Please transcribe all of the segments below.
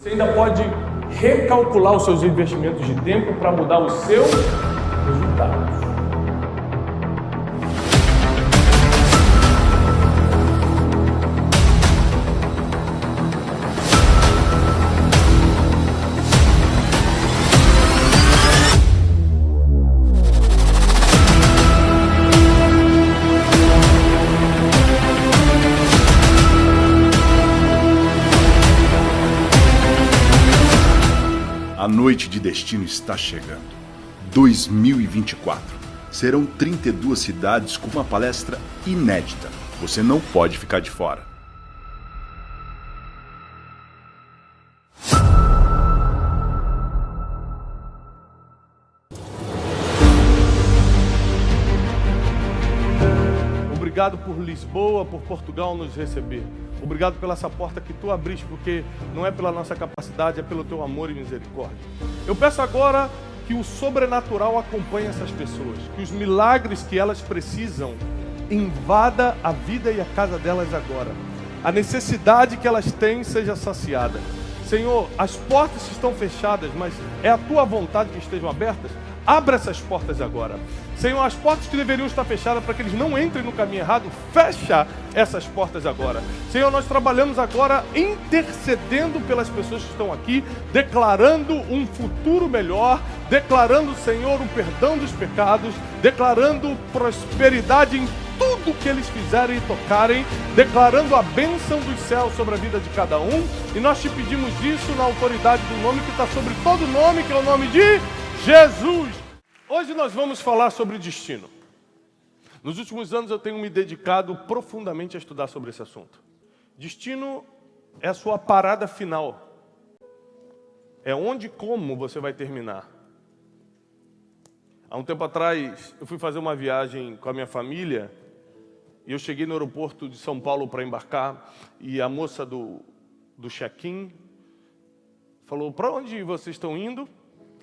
Você ainda pode recalcular os seus investimentos de tempo para mudar os seus resultados. A noite de destino está chegando. 2024. Serão 32 cidades com uma palestra inédita. Você não pode ficar de fora. Obrigado por Lisboa, por Portugal nos receber. Obrigado pela essa porta que tu abriste, porque não é pela nossa capacidade, é pelo teu amor e misericórdia. Eu peço agora que o sobrenatural acompanhe essas pessoas, que os milagres que elas precisam invada a vida e a casa delas agora. A necessidade que elas têm seja saciada. Senhor, as portas estão fechadas, mas é a tua vontade que estejam abertas. Abra essas portas agora. Senhor, as portas que deveriam estar fechadas para que eles não entrem no caminho errado, fecha essas portas agora. Senhor, nós trabalhamos agora intercedendo pelas pessoas que estão aqui, declarando um futuro melhor, declarando, Senhor, o perdão dos pecados, declarando prosperidade em tudo que eles fizerem e tocarem, declarando a bênção dos céus sobre a vida de cada um. E nós te pedimos isso na autoridade do nome que está sobre todo nome, que é o nome de Jesus. Hoje nós vamos falar sobre destino. Nos últimos anos eu tenho me dedicado profundamente a estudar sobre esse assunto. Destino é a sua parada final. É onde e como você vai terminar. Há um tempo atrás eu fui fazer uma viagem com a minha família e eu cheguei no aeroporto de São Paulo para embarcar e a moça do check-in falou: para onde vocês estão indo?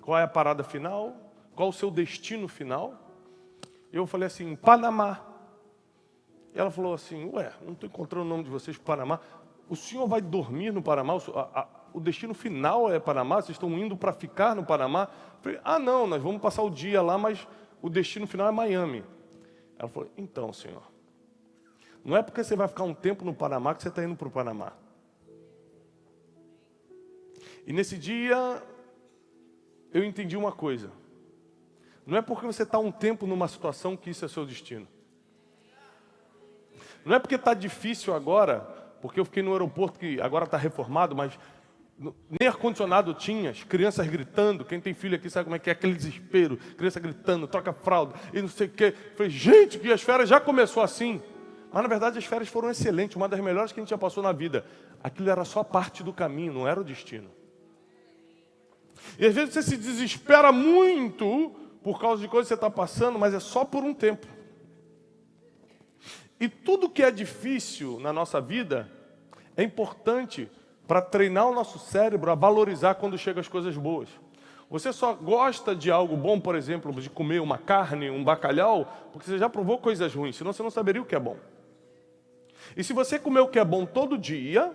Qual é a parada final? Qual o seu destino final? Eu falei assim: Panamá. E ela falou assim: ué, não estou encontrando o nome de vocês para Panamá. O senhor vai dormir no Panamá? O destino final é Panamá? Vocês estão indo para ficar no Panamá? Eu falei: ah, não, nós vamos passar o dia lá, mas o destino final é Miami. Ela falou: então, senhor, não é porque você vai ficar um tempo no Panamá que você está indo para o Panamá. E nesse dia eu entendi uma coisa. Não é porque você está um tempo numa situação que isso é seu destino. Não é porque está difícil agora, porque eu fiquei no aeroporto que agora está reformado, mas nem ar-condicionado tinha, as crianças gritando. Quem tem filho aqui sabe como é que é aquele desespero. Criança gritando, troca fralda e não sei o quê. Eu falei: gente, que as férias já começou assim. Mas na verdade as férias foram excelentes, uma das melhores que a gente já passou na vida. Aquilo era só parte do caminho, não era o destino. E às vezes você se desespera muito por causa de coisas que você está passando, mas é só por um tempo. E tudo que é difícil na nossa vida é importante para treinar o nosso cérebro a valorizar quando chegam as coisas boas. Você só gosta de algo bom, por exemplo, de comer uma carne, um bacalhau, porque você já provou coisas ruins, senão você não saberia o que é bom. E se você comer o que é bom todo dia,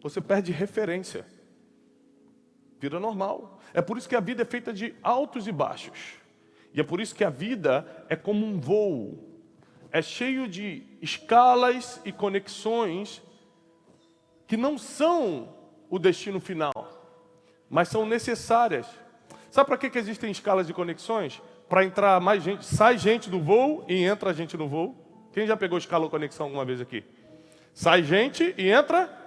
você perde referência. Vira normal. É por isso que a vida é feita de altos e baixos. E é por isso que a vida é como um voo. É cheio de escalas e conexões que não são o destino final, mas são necessárias. Sabe para que existem escalas e conexões? Para entrar mais gente, sai gente do voo e entra gente no voo. Quem já pegou escala ou conexão alguma vez aqui? Sai gente e entra.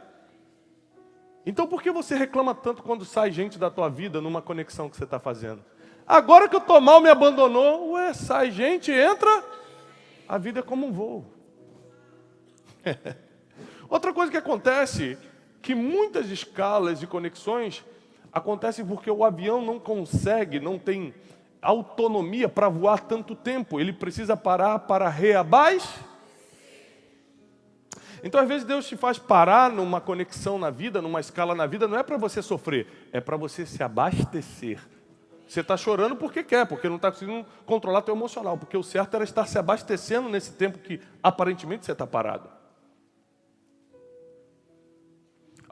Então por que você reclama tanto quando sai gente da tua vida numa conexão que você está fazendo? Agora que o Tomás me abandonou, ué, sai gente, entra. A vida é como um voo. Outra coisa que acontece, que muitas escalas e conexões acontecem porque o avião não consegue, não tem autonomia para voar tanto tempo. Ele precisa parar para reabastecer. Então, às vezes, Deus te faz parar numa conexão na vida, numa escala na vida, não é para você sofrer, é para você se abastecer. Você está chorando porque quer, porque não está conseguindo controlar teu emocional, porque o certo era estar se abastecendo nesse tempo que, aparentemente, você está parado.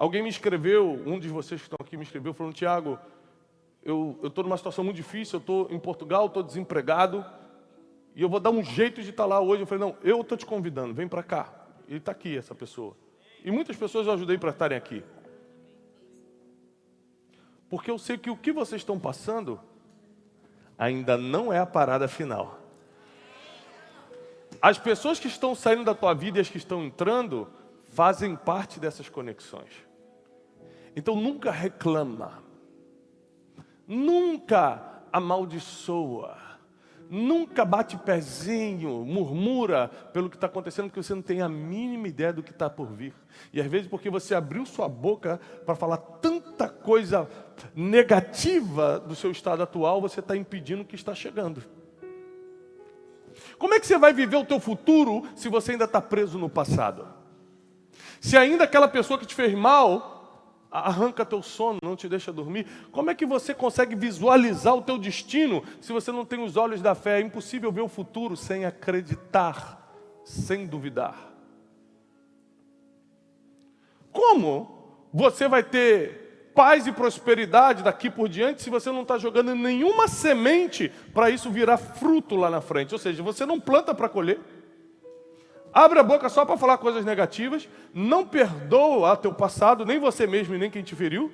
Alguém me escreveu, um de vocês que estão aqui me escreveu, falando: Tiago, eu estou numa situação muito difícil, eu estou em Portugal, estou desempregado, e eu vou dar um jeito de estar lá hoje. Eu falei: não, eu estou te convidando, vem para cá. Ele está aqui, essa pessoa. E muitas pessoas eu ajudei para estarem aqui. Porque eu sei que o que vocês estão passando ainda não é a parada final. As pessoas que estão saindo da tua vida e as que estão entrando fazem parte dessas conexões. Então nunca reclama, nunca amaldiçoa, nunca bate pezinho, murmura pelo que está acontecendo, porque você não tem a mínima ideia do que está por vir. E às vezes porque você abriu sua boca para falar tanta coisa negativa do seu estado atual, você está impedindo o que está chegando. Como é que você vai viver o teu futuro se você ainda está preso no passado? Se ainda aquela pessoa que te fez mal arranca teu sono, não te deixa dormir, como é que você consegue visualizar o teu destino se você não tem os olhos da fé? É impossível ver o futuro sem acreditar, sem duvidar. Como você vai ter paz e prosperidade daqui por diante se você não está jogando nenhuma semente para isso virar fruto lá na frente? Ou seja, você não planta para colher, abre a boca só para falar coisas negativas, não perdoa teu passado, nem você mesmo e nem quem te feriu,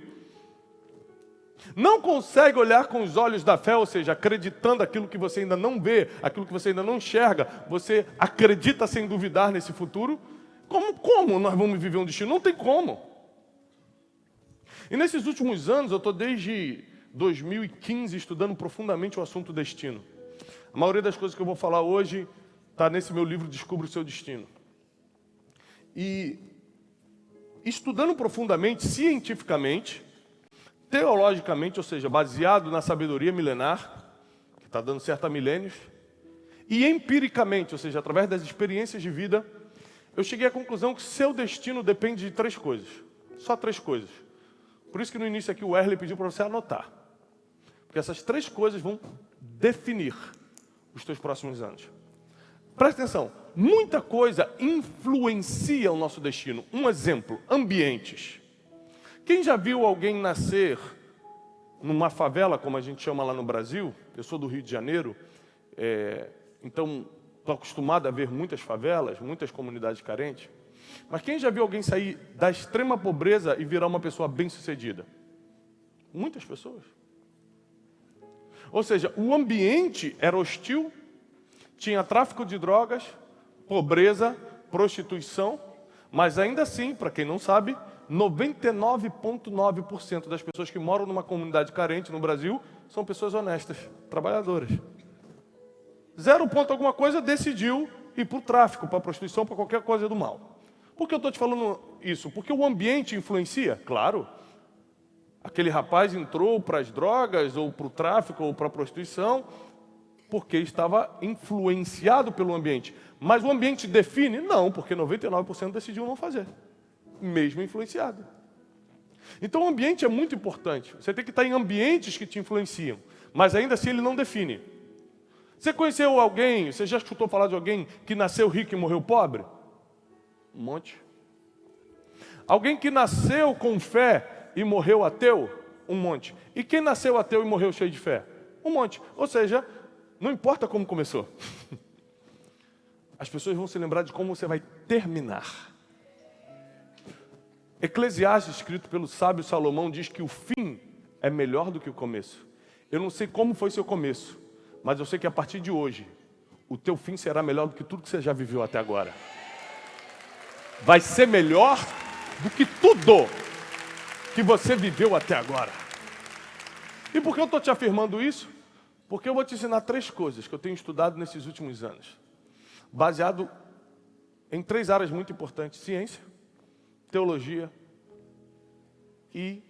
não consegue olhar com os olhos da fé, ou seja, acreditando aquilo que você ainda não vê, aquilo que você ainda não enxerga, você acredita sem duvidar nesse futuro. Como nós vamos viver um destino? Não tem como. E nesses últimos anos, eu estou desde 2015 estudando profundamente o assunto destino. A maioria das coisas que eu vou falar hoje está nesse meu livro, Descubra o Seu Destino. E estudando profundamente, cientificamente, teologicamente, ou seja, baseado na sabedoria milenar, que está dando certo há milênios, e empiricamente, ou seja, através das experiências de vida, eu cheguei à conclusão que seu destino depende de 3 coisas. Só 3 coisas. Por isso que no início aqui o Wesley pediu para você anotar. Porque essas 3 coisas vão definir os teus próximos anos. Presta atenção, muita coisa influencia o nosso destino. Um exemplo, ambientes. Quem já viu alguém nascer numa favela, como a gente chama lá no Brasil? Eu sou do Rio de Janeiro, então estou acostumado a ver muitas favelas, muitas comunidades carentes. Mas quem já viu alguém sair da extrema pobreza e virar uma pessoa bem-sucedida? Muitas pessoas. Ou seja, o ambiente era hostil, tinha tráfico de drogas, pobreza, prostituição, mas ainda assim, para quem não sabe, 99,9% das pessoas que moram numa comunidade carente no Brasil são pessoas honestas, trabalhadoras. 0 ponto alguma coisa decidiu ir para o tráfico, para a prostituição, para qualquer coisa do mal. Por que eu estou te falando isso? Porque o ambiente influencia, claro. Aquele rapaz entrou para as drogas, ou para o tráfico, ou para a prostituição, porque estava influenciado pelo ambiente. Mas o ambiente define? Não, porque 99% decidiu não fazer, mesmo influenciado. Então o ambiente é muito importante. Você tem que estar em ambientes que te influenciam, mas ainda assim ele não define. Você conheceu alguém, você já escutou falar de alguém que nasceu rico e morreu pobre? Um monte. Alguém que nasceu com fé e morreu ateu? Um monte. E quem nasceu ateu e morreu cheio de fé? Um monte. Ou seja, não importa como começou. As pessoas vão se lembrar de como você vai terminar. Eclesiastes, escrito pelo sábio Salomão, diz que o fim é melhor do que o começo. Eu não sei como foi seu começo, mas eu sei que a partir de hoje, o teu fim será melhor do que tudo que você já viveu até agora. Vai ser melhor do que tudo que você viveu até agora. E por que eu estou te afirmando isso? Porque eu vou te ensinar 3 coisas que eu tenho estudado nesses últimos anos, baseado em 3 áreas muito importantes: ciência, teologia e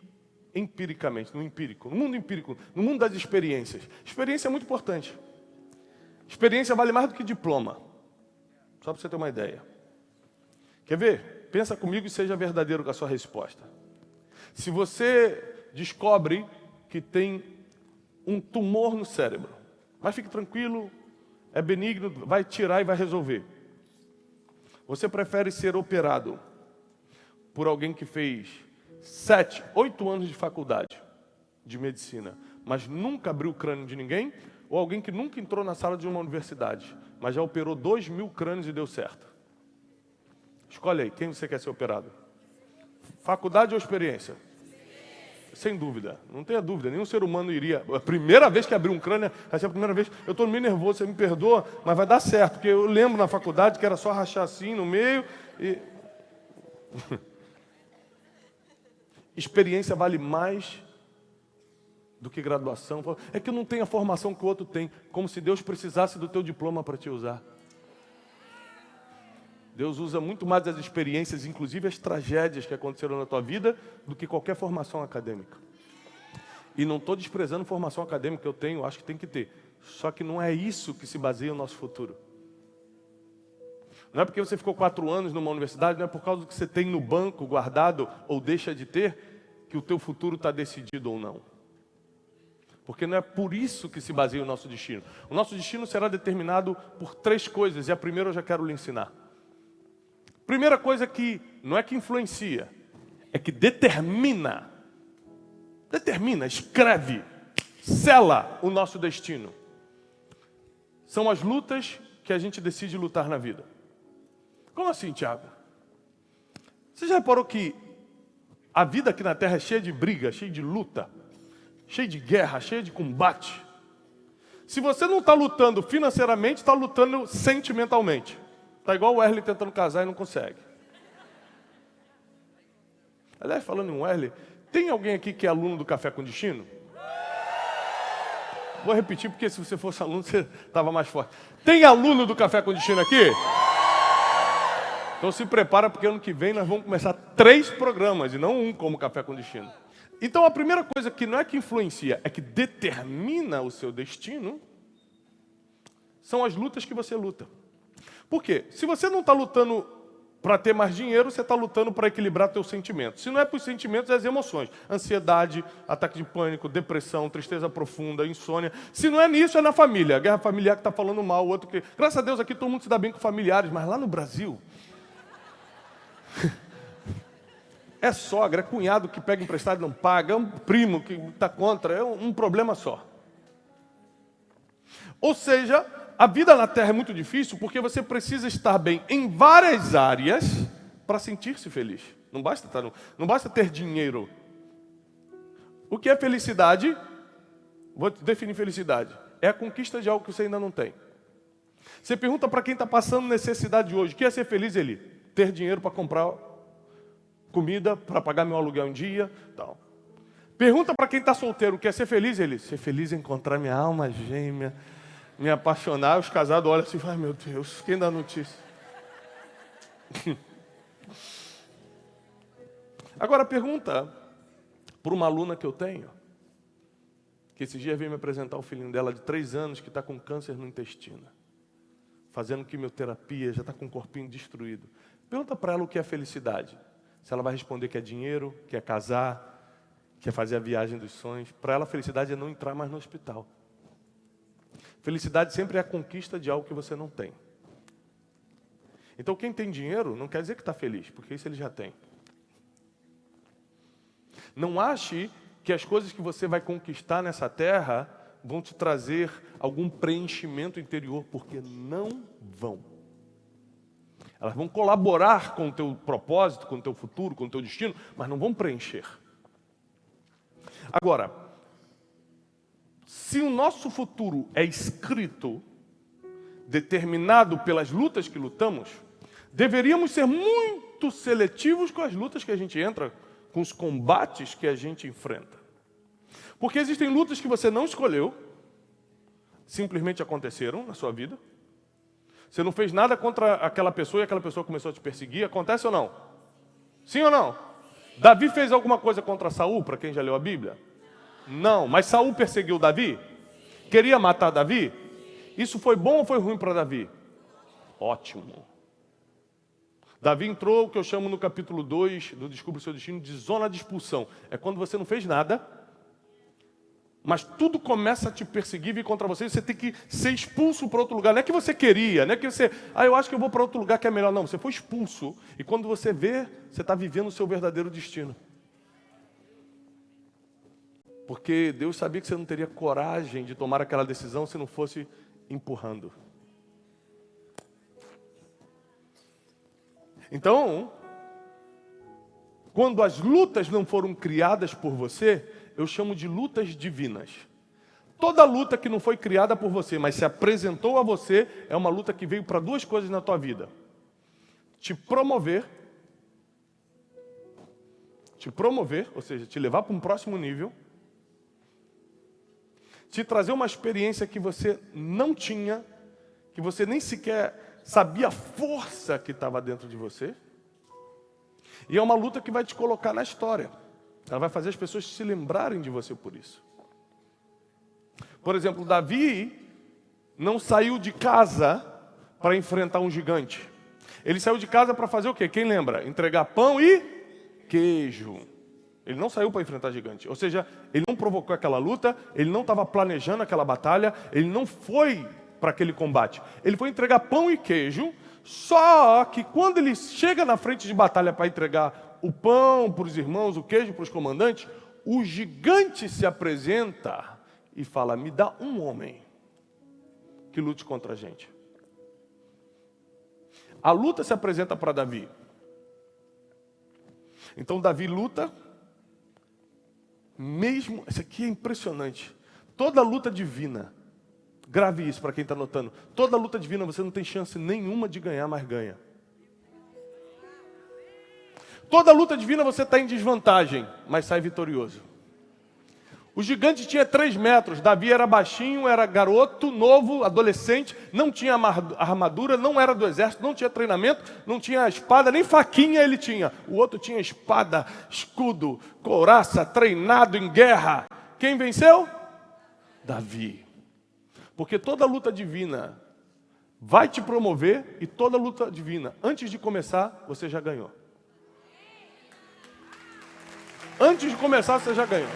empiricamente, no empírico, no mundo empírico, no mundo das experiências. Experiência é muito importante. Experiência vale mais do que diploma. Só para você ter uma ideia. Quer ver? Pensa comigo e seja verdadeiro com a sua resposta. Se você descobre que tem um tumor no cérebro, mas fique tranquilo, é benigno, vai tirar e vai resolver. Você prefere ser operado por alguém que fez 7, 8 anos de faculdade de medicina, mas nunca abriu o crânio de ninguém, ou alguém que nunca entrou na sala de uma universidade, mas já operou 2.000 crânios e deu certo? Escolhe aí, quem você quer ser operado? Faculdade ou experiência? Sem dúvida, não tenha dúvida, nenhum ser humano iria. A primeira vez que abrir um crânio, vai ser a primeira vez. Eu estou meio nervoso, você me perdoa, mas vai dar certo, porque eu lembro na faculdade que era só rachar assim no meio e. Experiência vale mais do que graduação. É que eu não tenho a formação que o outro tem, como se Deus precisasse do teu diploma para te usar. Deus usa muito mais as experiências, inclusive as tragédias que aconteceram na tua vida, do que qualquer formação acadêmica. E não estou desprezando formação acadêmica que eu tenho, acho que tem que ter. Só que não é isso que se baseia no nosso futuro. Não é porque você ficou 4 anos numa universidade, não é por causa do que você tem no banco guardado ou deixa de ter, que o teu futuro está decidido ou não. Porque não é por isso que se baseia o nosso destino. O nosso destino será determinado por 3 coisas, e a primeira eu já quero lhe ensinar. Primeira coisa que não é que influencia, é que determina, escreve, sela o nosso destino. São as lutas que a gente decide lutar na vida. Como assim, Tiago? Você já reparou que a vida aqui na Terra é cheia de briga, cheia de luta, cheia de guerra, cheia de combate? Se você não está lutando financeiramente, está lutando sentimentalmente. Está igual o Wesley tentando casar e não consegue. Aliás, falando em Wesley, tem alguém aqui que é aluno do Café com Destino? Vou repetir, porque se você fosse aluno, você estava mais forte. Tem aluno do Café com Destino aqui? Então se prepara, porque ano que vem nós vamos começar 3 programas, e não um como Café com Destino. Então a primeira coisa que não é que influencia, é que determina o seu destino, são as lutas que você luta. Por quê? Se você não está lutando para ter mais dinheiro, você está lutando para equilibrar teus sentimentos. Se não é para os sentimentos, é as emoções. Ansiedade, ataque de pânico, depressão, tristeza profunda, insônia. Se não é nisso, é na família. A guerra familiar que está falando mal, o outro que... Graças a Deus aqui todo mundo se dá bem com familiares, mas lá no Brasil... é sogra, é cunhado que pega emprestado e não paga, é um primo que está contra, é um problema só. Ou seja... A vida na Terra é muito difícil porque você precisa estar bem em várias áreas para sentir-se feliz. Não basta ter dinheiro. O que é felicidade? Vou definir felicidade. É a conquista de algo que você ainda não tem. Você pergunta para quem está passando necessidade hoje, o que é ser feliz? Ele ter dinheiro para comprar comida, para pagar meu aluguel em dia, tal. Pergunta para quem está solteiro, o que é ser feliz? Ele ser feliz é encontrar minha alma gêmea, me apaixonar. Os casados olham assim, ai meu Deus, quem dá notícia? Agora pergunta para uma aluna que eu tenho, que esse dia veio me apresentar o filhinho dela de 3 anos, que está com câncer no intestino, fazendo quimioterapia, já está com o corpinho destruído. Pergunta para ela o que é felicidade. Se ela vai responder que é dinheiro, que é casar, que é fazer a viagem dos sonhos. Para ela, a felicidade é não entrar mais no hospital. Felicidade sempre é a conquista de algo que você não tem. Então quem tem dinheiro não quer dizer que está feliz, porque isso ele já tem. Não ache que as coisas que você vai conquistar nessa terra vão te trazer algum preenchimento interior, porque não vão. Elas vão colaborar com o teu propósito, com o teu futuro, com o teu destino, mas não vão preencher. Agora, se o nosso futuro é escrito, determinado pelas lutas que lutamos, deveríamos ser muito seletivos com as lutas que a gente entra, com os combates que a gente enfrenta. Porque existem lutas que você não escolheu, simplesmente aconteceram na sua vida. Você não fez nada contra aquela pessoa e aquela pessoa começou a te perseguir. Acontece ou não? Sim ou não? Davi fez alguma coisa contra Saul, para quem já leu a Bíblia? Não, mas Saul perseguiu Davi? Queria matar Davi? Isso foi bom ou foi ruim para Davi? Ótimo. Davi entrou, o que eu chamo no capítulo 2 do Descubra o Seu Destino, de zona de expulsão. É quando você não fez nada, mas tudo começa a te perseguir, vir contra você, e você tem que ser expulso para outro lugar. Não é que você queria, não é que você... eu acho que eu vou para outro lugar que é melhor. Não, você foi expulso. E quando você vê, você está vivendo o seu verdadeiro destino. Porque Deus sabia que você não teria coragem de tomar aquela decisão se não fosse empurrando. Então, quando as lutas não foram criadas por você, eu chamo de lutas divinas. Toda luta que não foi criada por você, mas se apresentou a você, é uma luta que veio para duas coisas na tua vida. Te promover, ou seja, te levar para um próximo nível, te trazer uma experiência que você não tinha, que você nem sequer sabia a força que estava dentro de você. E é uma luta que vai te colocar na história. Ela vai fazer as pessoas se lembrarem de você por isso. Por exemplo, Davi não saiu de casa para enfrentar um gigante. Ele saiu de casa para fazer o quê? Quem lembra? Entregar pão e queijo. Ele não saiu para enfrentar gigante. Ou seja, ele não provocou aquela luta, ele não estava planejando aquela batalha, ele não foi para aquele combate. Ele foi entregar pão e queijo, só que quando ele chega na frente de batalha para entregar o pão para os irmãos, o queijo para os comandantes, o gigante se apresenta e fala, me dá um homem que lute contra a gente. A luta se apresenta para Davi. Então Davi luta, mesmo, isso aqui é impressionante, toda luta divina, grave isso para quem está anotando, toda luta divina você não tem chance nenhuma de ganhar, mas ganha. Toda luta divina você está em desvantagem, mas sai vitorioso. O gigante tinha 3 metros, Davi era baixinho, era garoto, novo, adolescente, não tinha armadura, não era do exército, não tinha treinamento, não tinha espada, nem faquinha ele tinha. O outro tinha espada, escudo, couraça, treinado em guerra. Quem venceu? Davi. Porque toda luta divina vai te promover e toda luta divina, antes de começar, você já ganhou. Antes de começar, você já ganhou.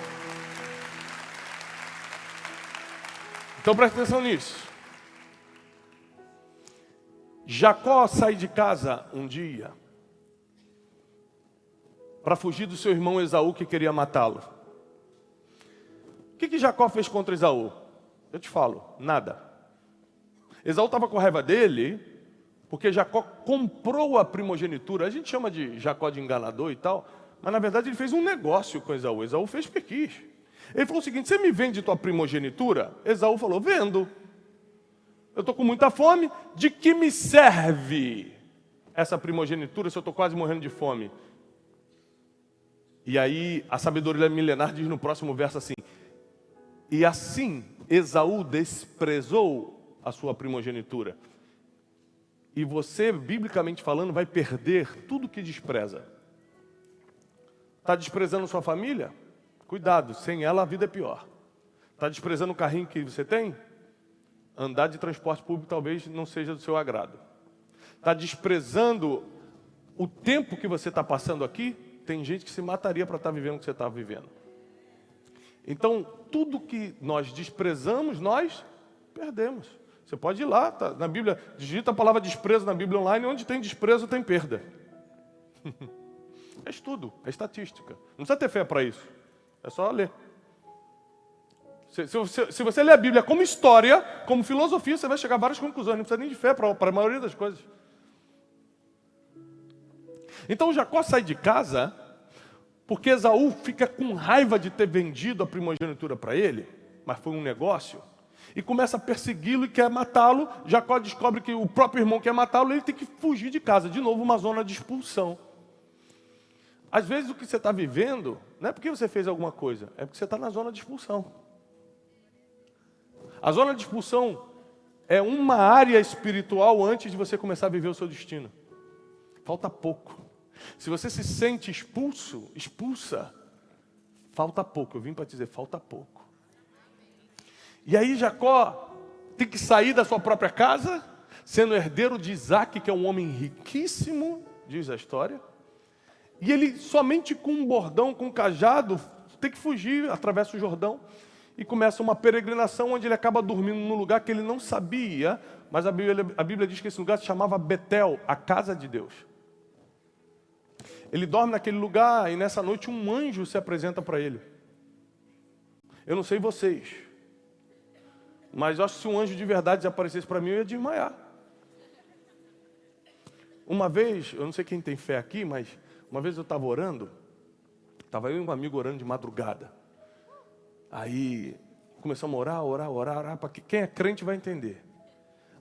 Então presta atenção nisso. Jacó sai de casa um dia para fugir do seu irmão Esaú que queria matá-lo. O que Jacó fez contra Esaú? Eu te falo, nada. Esaú estava com raiva dele porque Jacó comprou a primogenitura. A gente chama de Jacó de enganador e tal, mas na verdade ele fez um negócio com Esaú. Esaú fez porque quis. Ele falou o seguinte, você me vende tua primogenitura? Esaú falou, vendo. Eu estou com muita fome, de que me serve essa primogenitura se eu estou quase morrendo de fome? E aí a sabedoria milenar diz no próximo verso assim, e assim Esaú desprezou a sua primogenitura. E você, biblicamente falando, vai perder tudo que despreza. Está desprezando sua família? Cuidado, sem ela a vida é pior. Está desprezando o carrinho que você tem? Andar de transporte público talvez não seja do seu agrado. Está desprezando o tempo que você está passando aqui? Tem gente que se mataria para estar vivendo o que você está vivendo. Então, tudo que nós desprezamos, nós perdemos. Você pode ir lá, tá, na Bíblia, digita a palavra desprezo na Bíblia online, onde tem desprezo tem perda. É estudo, é estatística. Não precisa ter fé para isso. É só ler. Se você ler a Bíblia como história, como filosofia, você vai chegar a várias conclusões. Não precisa nem de fé para a maioria das coisas. Então Jacó sai de casa porque Esaú fica com raiva de ter vendido a primogenitura para ele, mas foi um negócio, e começa a persegui-lo e quer matá-lo. Jacó descobre que o próprio irmão quer matá-lo, ele tem que fugir de casa. De novo, uma zona de expulsão. Às vezes o que você está vivendo, não é porque você fez alguma coisa, é porque você está na zona de expulsão. A zona de expulsão é uma área espiritual antes de você começar a viver o seu destino. Falta pouco. Se você se sente expulso, expulsa, falta pouco. Eu vim para te dizer, falta pouco. E aí Jacó tem que sair da sua própria casa, sendo herdeiro de Isaac, que é um homem riquíssimo, diz a história. E ele somente com um bordão, com um cajado, tem que fugir, atravessa o Jordão. E começa uma peregrinação onde ele acaba dormindo num lugar que ele não sabia. Mas a Bíblia diz que esse lugar se chamava Betel, a casa de Deus. Ele dorme naquele lugar e nessa noite um anjo se apresenta para ele. Eu não sei vocês, mas eu acho que se um anjo de verdade aparecesse para mim, eu ia desmaiar. Uma vez, eu não sei quem tem fé aqui, mas uma vez eu estava orando, estava eu e um amigo orando de madrugada. Aí começamos a orar, para quem é crente vai entender.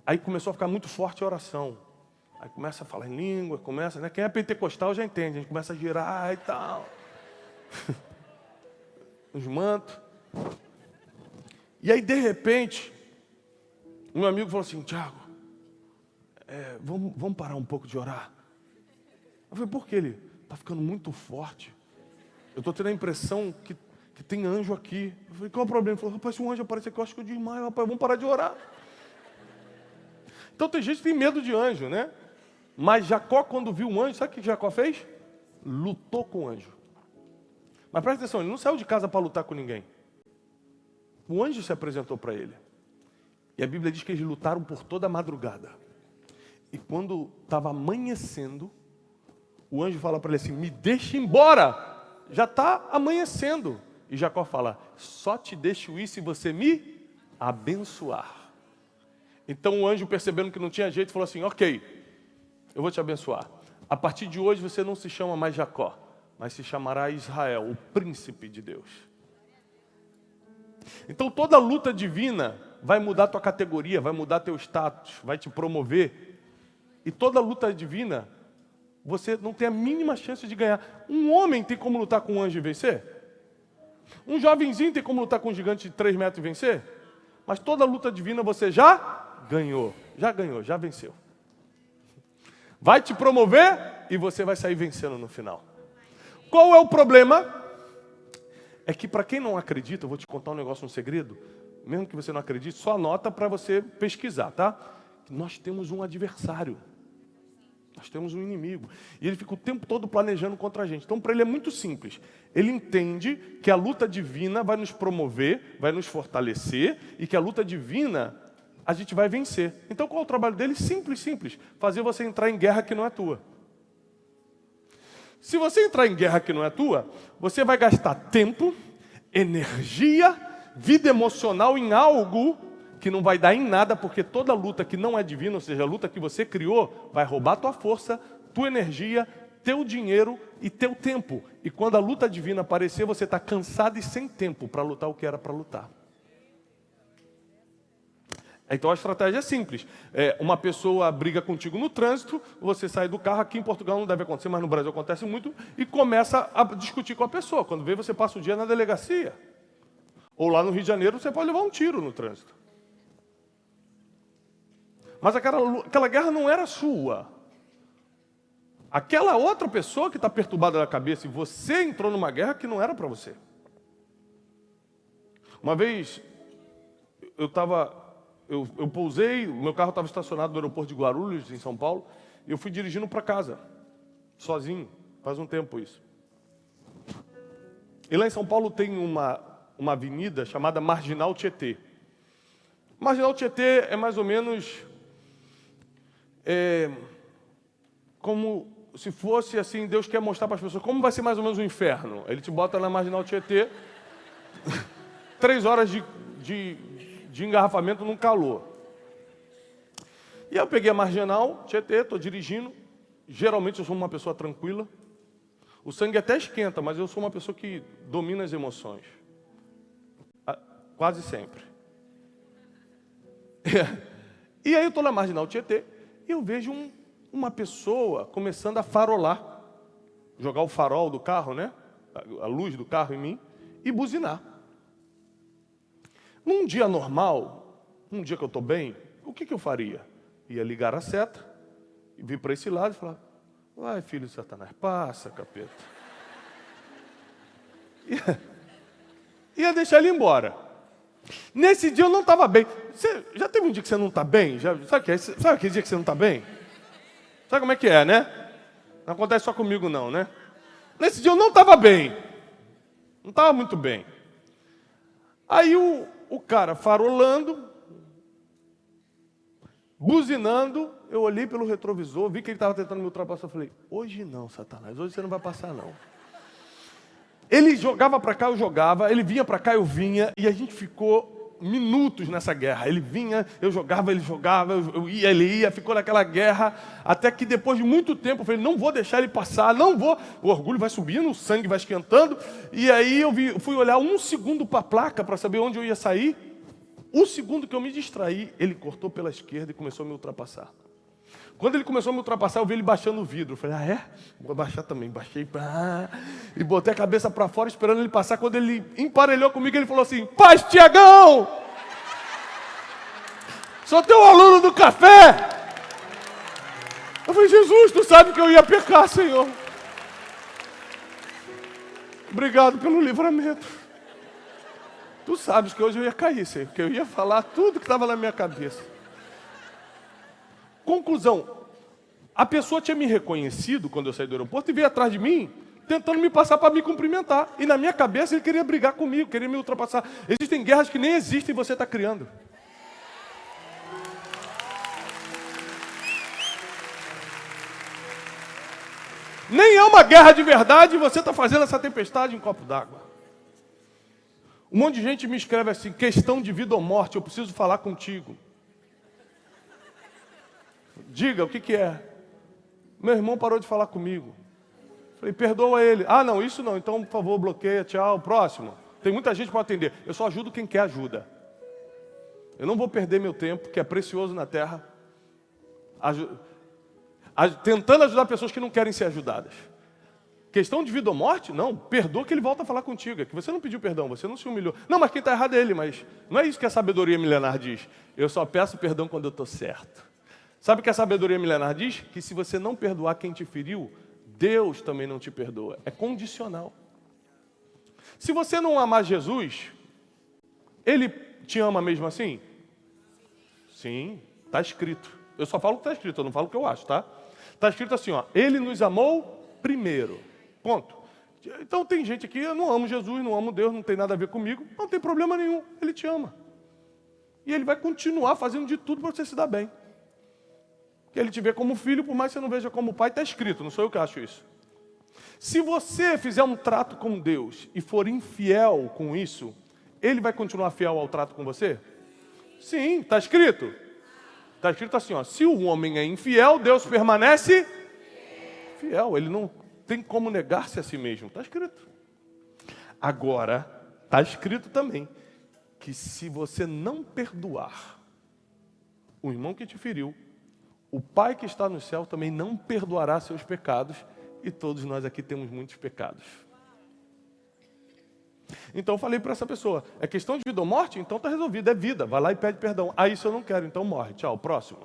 Aí começou a ficar muito forte a oração. Aí começa a falar em língua, começa, né? Quem é pentecostal já entende, a gente começa a girar e tal. Os mantos. E aí, de repente, o meu amigo falou assim, Tiago, vamos parar um pouco de orar. Eu falei, por que? Ele está ficando muito forte. Eu estou tendo a impressão que tem anjo aqui. Eu falei, qual é o problema? Ele falou, rapaz, se um anjo aparecer aqui, eu acho que eu desmaio, rapaz, vamos parar de orar. Então tem gente que tem medo de anjo, né? Mas Jacó, quando viu um anjo, sabe o que Jacó fez? Lutou com o anjo. Mas presta atenção, ele não saiu de casa para lutar com ninguém. O anjo se apresentou para ele. E a Bíblia diz que eles lutaram por toda a madrugada. E quando estava amanhecendo, o anjo fala para ele assim, me deixa embora, já está amanhecendo. E Jacó fala, só te deixo ir se você me abençoar. Então o anjo, percebendo que não tinha jeito, falou assim, ok, eu vou te abençoar. A partir de hoje você não se chama mais Jacó, mas se chamará Israel, o príncipe de Deus. Então toda luta divina vai mudar tua categoria, vai mudar teu status, vai te promover. E toda luta divina, você não tem a mínima chance de ganhar. Um homem tem como lutar com um anjo e vencer? Um jovenzinho tem como lutar com um gigante de 3 metros e vencer? Mas toda luta divina você já ganhou, já venceu. Vai te promover e você vai sair vencendo no final. Qual é o problema? É que para quem não acredita, eu vou te contar um negócio, um segredo. Mesmo que você não acredite, só anota para você pesquisar, tá? Nós temos um adversário. Nós temos um inimigo. E ele fica o tempo todo planejando contra a gente. Então, para ele é muito simples. Ele entende que a luta divina vai nos promover, vai nos fortalecer, e que a luta divina a gente vai vencer. Então, qual é o trabalho dele? Simples. Fazer você entrar em guerra que não é tua. Se você entrar em guerra que não é tua, você vai gastar tempo, energia, vida emocional em algo que não vai dar em nada, porque toda luta que não é divina, ou seja, a luta que você criou, vai roubar tua força, tua energia, teu dinheiro e teu tempo. E quando a luta divina aparecer, você está cansado e sem tempo para lutar o que era para lutar. Então a estratégia é simples. Uma pessoa briga contigo no trânsito, você sai do carro, aqui em Portugal não deve acontecer, mas no Brasil acontece muito, e começa a discutir com a pessoa. Quando vê, você passa o dia na delegacia. Ou lá no Rio de Janeiro, você pode levar um tiro no trânsito. Mas aquela guerra não era sua. Aquela outra pessoa que está perturbada na cabeça, e você entrou numa guerra que não era para você. Uma vez, eu pousei, o meu carro estava estacionado no aeroporto de Guarulhos, em São Paulo, e eu fui dirigindo para casa, sozinho, faz um tempo isso. E lá em São Paulo tem uma avenida chamada Marginal Tietê. Marginal Tietê é mais ou menos como se fosse assim, Deus quer mostrar para as pessoas como vai ser mais ou menos o inferno. Ele te bota na Marginal Tietê, 3 horas de engarrafamento num calor. E eu peguei a Marginal Tietê, estou dirigindo. Geralmente eu sou uma pessoa tranquila. O sangue até esquenta, mas eu sou uma pessoa que domina as emoções. Quase sempre. E aí eu estou na Marginal Tietê e eu vejo uma pessoa começando a farolar. Jogar o farol do carro, né? A luz do carro em mim e buzinar. Num dia normal, num dia que eu estou bem, o que eu faria? Ia ligar a seta, e vir para esse lado e falar, vai filho de Satanás, passa capeta. Ia deixar ele embora. Nesse dia eu não estava bem. Você já teve um dia que você não está bem? Sabe aquele dia que você não está bem? Sabe como é que é, né? Não acontece só comigo não, né? Nesse dia eu não estava bem. Não estava muito bem. Aí o cara farolando, buzinando, eu olhei pelo retrovisor, vi que ele estava tentando me ultrapassar, eu falei, hoje não, Satanás, hoje você não vai passar não. Ele jogava para cá, eu jogava, ele vinha para cá, eu vinha, e a gente ficou minutos nessa guerra. Ele vinha, eu jogava, ele jogava, eu ia, ele ia, ficou naquela guerra, até que depois de muito tempo eu falei, não vou deixar ele passar, não vou. O orgulho vai subindo, o sangue vai esquentando, e aí eu fui olhar 1 segundo para a placa para saber onde eu ia sair. O segundo que eu me distraí, ele cortou pela esquerda e começou a me ultrapassar. Quando ele começou a me ultrapassar, eu vi ele baixando o vidro. Eu falei, Vou baixar também. Baixei, e botei a cabeça para fora esperando ele passar. Quando ele emparelhou comigo, ele falou assim, Paz, Tiagão! Sou teu aluno do café! Eu falei, Jesus, tu sabe que eu ia pecar, Senhor. Obrigado pelo livramento. Tu sabes que hoje eu ia cair, Senhor, que eu ia falar tudo que estava na minha cabeça. Conclusão, a pessoa tinha me reconhecido quando eu saí do aeroporto e veio atrás de mim, tentando me passar para me cumprimentar. E na minha cabeça ele queria brigar comigo, queria me ultrapassar. Existem guerras que nem existem e você está criando. Nem é uma guerra de verdade e você está fazendo essa tempestade em copo d'água. Um monte de gente me escreve assim, questão de vida ou morte, eu preciso falar contigo. Diga, o que é? Meu irmão parou de falar comigo. Falei, perdoa ele. Ah, não, isso não. Então, por favor, bloqueia, tchau, próximo. Tem muita gente para atender. Eu só ajudo quem quer ajuda. Eu não vou perder meu tempo, que é precioso na terra, tentando ajudar pessoas que não querem ser ajudadas. Questão de vida ou morte? Não, perdoa que ele volta a falar contigo. É que você não pediu perdão, você não se humilhou. Não, mas quem está errado é ele, mas não é isso que a sabedoria milenar diz. Eu só peço perdão quando eu estou certo. Sabe o que a sabedoria milenar diz? Que se você não perdoar quem te feriu, Deus também não te perdoa. É condicional. Se você não amar Jesus, Ele te ama mesmo assim? Sim, está escrito. Eu só falo o que está escrito, eu não falo o que eu acho, tá? Está escrito assim, ó, Ele nos amou primeiro. Ponto. Então tem gente aqui, eu não amo Jesus, não amo Deus, não tem nada a ver comigo, não tem problema nenhum, Ele te ama. E Ele vai continuar fazendo de tudo para você se dar bem. Que Ele te vê como filho, por mais que você não veja como pai, está escrito, não sou eu que acho isso. Se você fizer um trato com Deus e for infiel com isso, Ele vai continuar fiel ao trato com você? Sim, está escrito. Está escrito assim, ó, se o homem é infiel, Deus permanece fiel. Ele não tem como negar-se a si mesmo. Está escrito. Agora, está escrito também que se você não perdoar o irmão que te feriu, o Pai que está no céu também não perdoará seus pecados, e todos nós aqui temos muitos pecados. Então eu falei para essa pessoa, é questão de vida ou morte? Então está resolvido, é vida, vai lá e pede perdão. Ah, isso eu não quero, então morre, tchau, próximo.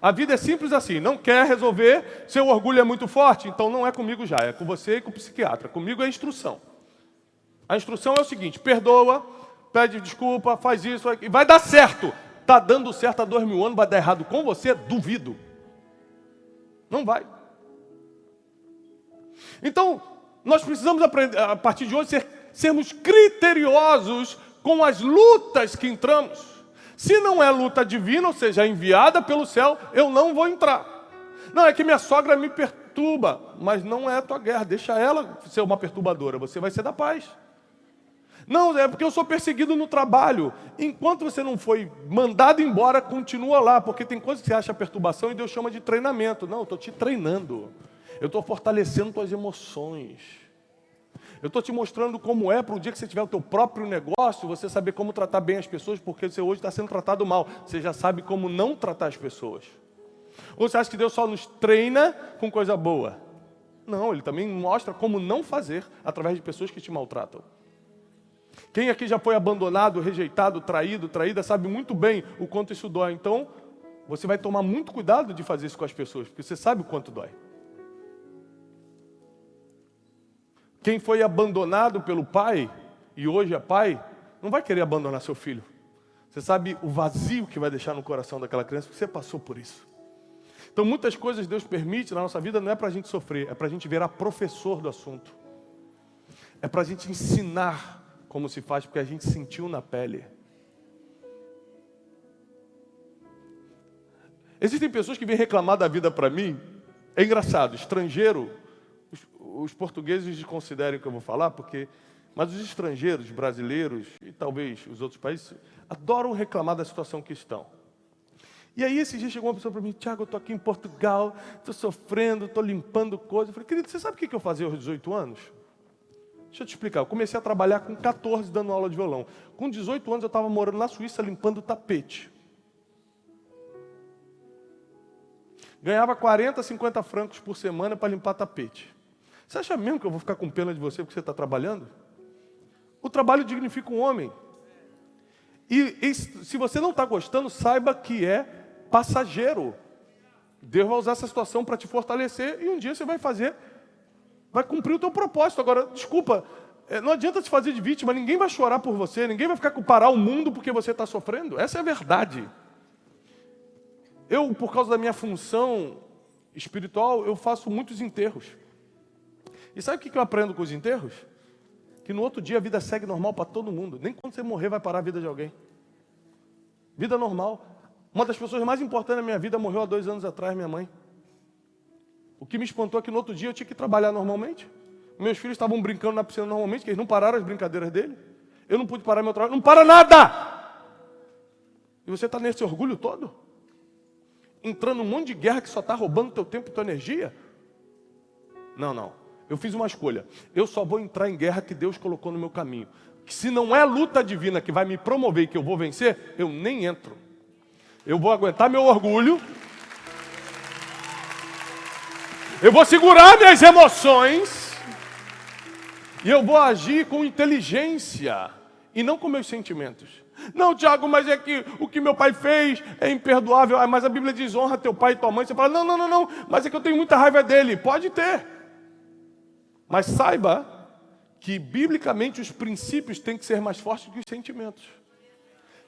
A vida é simples assim, não quer resolver, seu orgulho é muito forte, então não é comigo já, é com você e com o psiquiatra. Comigo é instrução. A instrução é o seguinte, perdoa, pede desculpa, faz isso, e vai dar certo. Está dando certo há 2000 anos, vai dar errado com você? Duvido. Não vai. Então, nós precisamos aprender, a partir de hoje, sermos criteriosos com as lutas que entramos. Se não é luta divina, ou seja, enviada pelo céu, eu não vou entrar. Não, é que minha sogra me perturba, mas não é a tua guerra, deixa ela ser uma perturbadora, você vai ser da paz. Não, é porque eu sou perseguido no trabalho. Enquanto você não foi mandado embora, continua lá, porque tem coisas que você acha perturbação e Deus chama de treinamento. Não, eu estou te treinando. Eu estou fortalecendo tuas emoções. Eu estou te mostrando como é para o dia que você tiver o teu próprio negócio, você saber como tratar bem as pessoas, porque você hoje está sendo tratado mal. Você já sabe como não tratar as pessoas. Ou você acha que Deus só nos treina com coisa boa? Não, Ele também mostra como não fazer através de pessoas que te maltratam. Quem aqui já foi abandonado, rejeitado, traído, traída, sabe muito bem o quanto isso dói. Então, você vai tomar muito cuidado de fazer isso com as pessoas, porque você sabe o quanto dói. Quem foi abandonado pelo pai, e hoje é pai, não vai querer abandonar seu filho. Você sabe o vazio que vai deixar no coração daquela criança, porque você passou por isso. Então, muitas coisas Deus permite na nossa vida, não é para a gente sofrer, é para a gente virar professor do assunto. É para a gente ensinar como se faz, porque a gente sentiu na pele. Existem pessoas que vêm reclamar da vida para mim. É engraçado, estrangeiro, os portugueses considerem o que eu vou falar, mas os estrangeiros, brasileiros e talvez os outros países, adoram reclamar da situação que estão. E aí esse dia chegou uma pessoa para mim: Tiago, eu estou aqui em Portugal, estou sofrendo, estou limpando coisas. Eu falei: querido, você sabe o que eu fazia aos 18 anos? Deixa eu te explicar. Eu comecei a trabalhar com 14 dando aula de violão. Com 18 anos eu estava morando na Suíça limpando tapete. Ganhava 40, 50 francos por semana para limpar tapete. Você acha mesmo que eu vou ficar com pena de você porque você está trabalhando? O trabalho dignifica um homem. E se você não está gostando, saiba que é passageiro. Deus vai usar essa situação para te fortalecer e um dia você vai cumprir o teu propósito. Agora, desculpa, não adianta se fazer de vítima, ninguém vai chorar por você, ninguém vai ficar com parar o mundo porque você está sofrendo. Essa é a verdade. Eu, por causa da minha função espiritual, eu faço muitos enterros. E sabe o que eu aprendo com os enterros? Que no outro dia a vida segue normal para todo mundo. Nem quando você morrer vai parar a vida de alguém. Vida normal. Uma das pessoas mais importantes da minha vida morreu há 2 anos atrás, minha mãe. O que me espantou é que no outro dia eu tinha que trabalhar normalmente. Meus filhos estavam brincando na piscina normalmente, que eles não pararam as brincadeiras dele. Eu não pude parar meu trabalho. Não para nada! E você está nesse orgulho todo? Entrando num monte de guerra que só está roubando teu tempo e tua energia? Não. Eu fiz uma escolha. Eu só vou entrar em guerra que Deus colocou no meu caminho. Que se não é luta divina que vai me promover e que eu vou vencer, eu nem entro. Eu vou aguentar meu orgulho. Eu vou segurar minhas emoções. E eu vou agir com inteligência e não com meus sentimentos. Não, Tiago, mas é que o que meu pai fez é imperdoável. Mas a Bíblia diz: honra teu pai e tua mãe. Você fala: não, mas é que eu tenho muita raiva dele. Pode ter. Mas saiba que, biblicamente, os princípios têm que ser mais fortes que os sentimentos.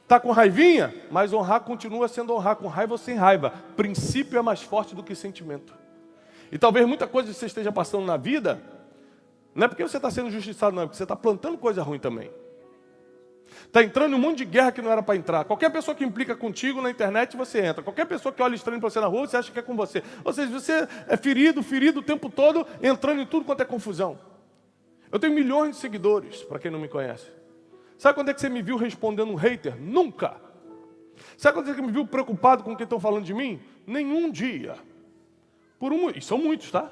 Está com raivinha? Mas honrar continua sendo honrar, com raiva ou sem raiva. Princípio é mais forte do que sentimento. E talvez muita coisa que você esteja passando na vida, não é porque você está sendo injustiçado, não, é porque você está plantando coisa ruim também. Está entrando em um monte de guerra que não era para entrar. Qualquer pessoa que implica contigo na internet, você entra. Qualquer pessoa que olha estranho para você na rua, você acha que é com você. Ou seja, você é ferido o tempo todo, entrando em tudo quanto é confusão. Eu tenho milhões de seguidores, para quem não me conhece. Sabe quando é que você me viu respondendo um hater? Nunca. Sabe quando é que você me viu preocupado com o que estão falando de mim? Nenhum dia. E são muitos, tá?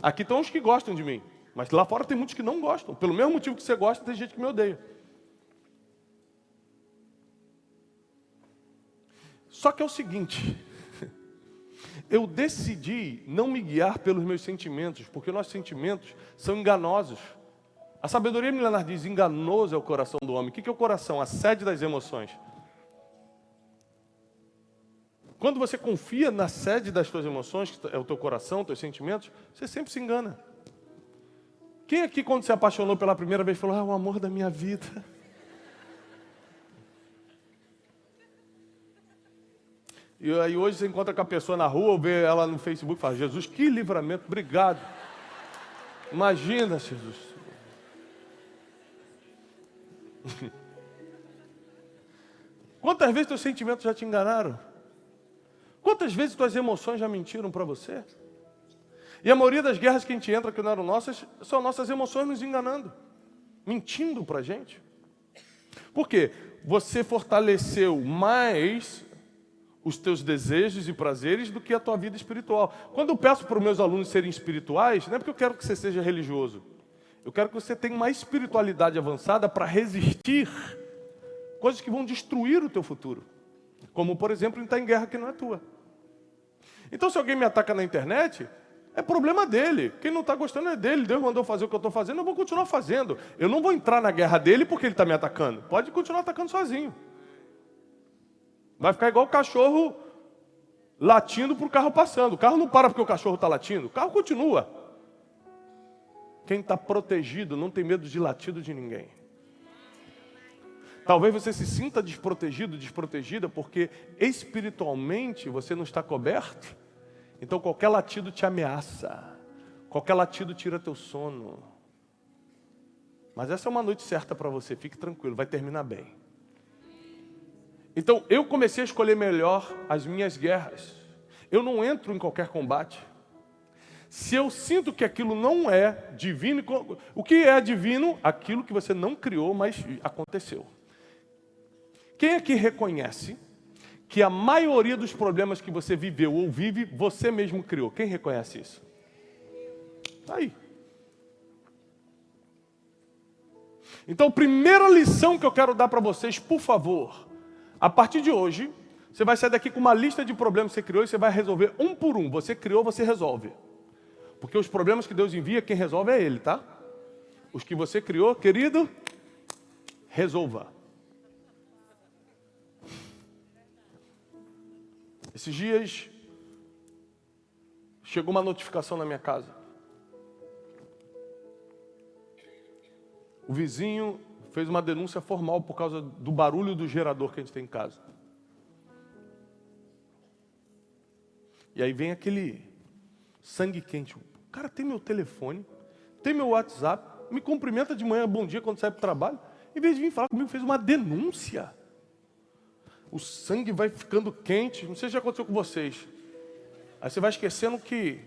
Aqui estão os que gostam de mim. Mas lá fora tem muitos que não gostam. Pelo mesmo motivo que você gosta, tem gente que me odeia. Só que é o seguinte, eu decidi não me guiar pelos meus sentimentos, porque nossos sentimentos são enganosos. A sabedoria milenar diz: enganoso é o coração do homem. O que é o coração? A sede das emoções. Quando você confia na sede das suas emoções, que é o teu coração, teus sentimentos, você sempre se engana. Quem aqui, quando se apaixonou pela primeira vez, falou: o amor da minha vida? E aí hoje você encontra com a pessoa na rua, ou vê ela no Facebook e fala: Jesus, que livramento, obrigado. Imagina, Jesus. Quantas vezes teus sentimentos já te enganaram? Quantas vezes tuas emoções já mentiram para você? E a maioria das guerras que a gente entra que não eram nossas, são nossas emoções nos enganando, mentindo para a gente. Por quê? Você fortaleceu mais os teus desejos e prazeres do que a tua vida espiritual. Quando eu peço para os meus alunos serem espirituais, não é porque eu quero que você seja religioso. Eu quero que você tenha uma espiritualidade avançada para resistir coisas que vão destruir o teu futuro. Como, por exemplo, entrar em guerra que não é tua. Então, se alguém me ataca na internet, é problema dele. Quem não está gostando é dele. Deus mandou fazer o que eu estou fazendo, eu vou continuar fazendo. Eu não vou entrar na guerra dele porque ele está me atacando. Pode continuar atacando sozinho. Vai ficar igual o cachorro latindo para o carro passando. O carro não para porque o cachorro está latindo. O carro continua. Quem está protegido não tem medo de latido de ninguém. Talvez você se sinta desprotegido, desprotegida, porque espiritualmente você não está coberto. Então qualquer latido te ameaça. Qualquer latido tira teu sono. Mas essa é uma noite certa para você. Fique tranquilo, vai terminar bem. Então, eu comecei a escolher melhor as minhas guerras. Eu não entro em qualquer combate. Se eu sinto que aquilo não é divino, o que é divino? Aquilo que você não criou, mas aconteceu. Quem aqui reconhece que a maioria dos problemas que você viveu ou vive, você mesmo criou? Quem reconhece isso? Tá aí. Então, a primeira lição que eu quero dar para vocês, por favor, a partir de hoje, você vai sair daqui com uma lista de problemas que você criou e você vai resolver um por um. Você criou, você resolve. Porque os problemas que Deus envia, quem resolve é Ele, tá? Os que você criou, querido, resolva. Esses dias, chegou uma notificação na minha casa. O vizinho fez uma denúncia formal por causa do barulho do gerador que a gente tem em casa. E aí vem aquele sangue quente. O cara tem meu telefone, tem meu WhatsApp, me cumprimenta de manhã, bom dia, quando sai para o trabalho. Em vez de vir falar comigo, fez uma denúncia. O sangue vai ficando quente. Não sei se já aconteceu com vocês. Aí você vai esquecendo que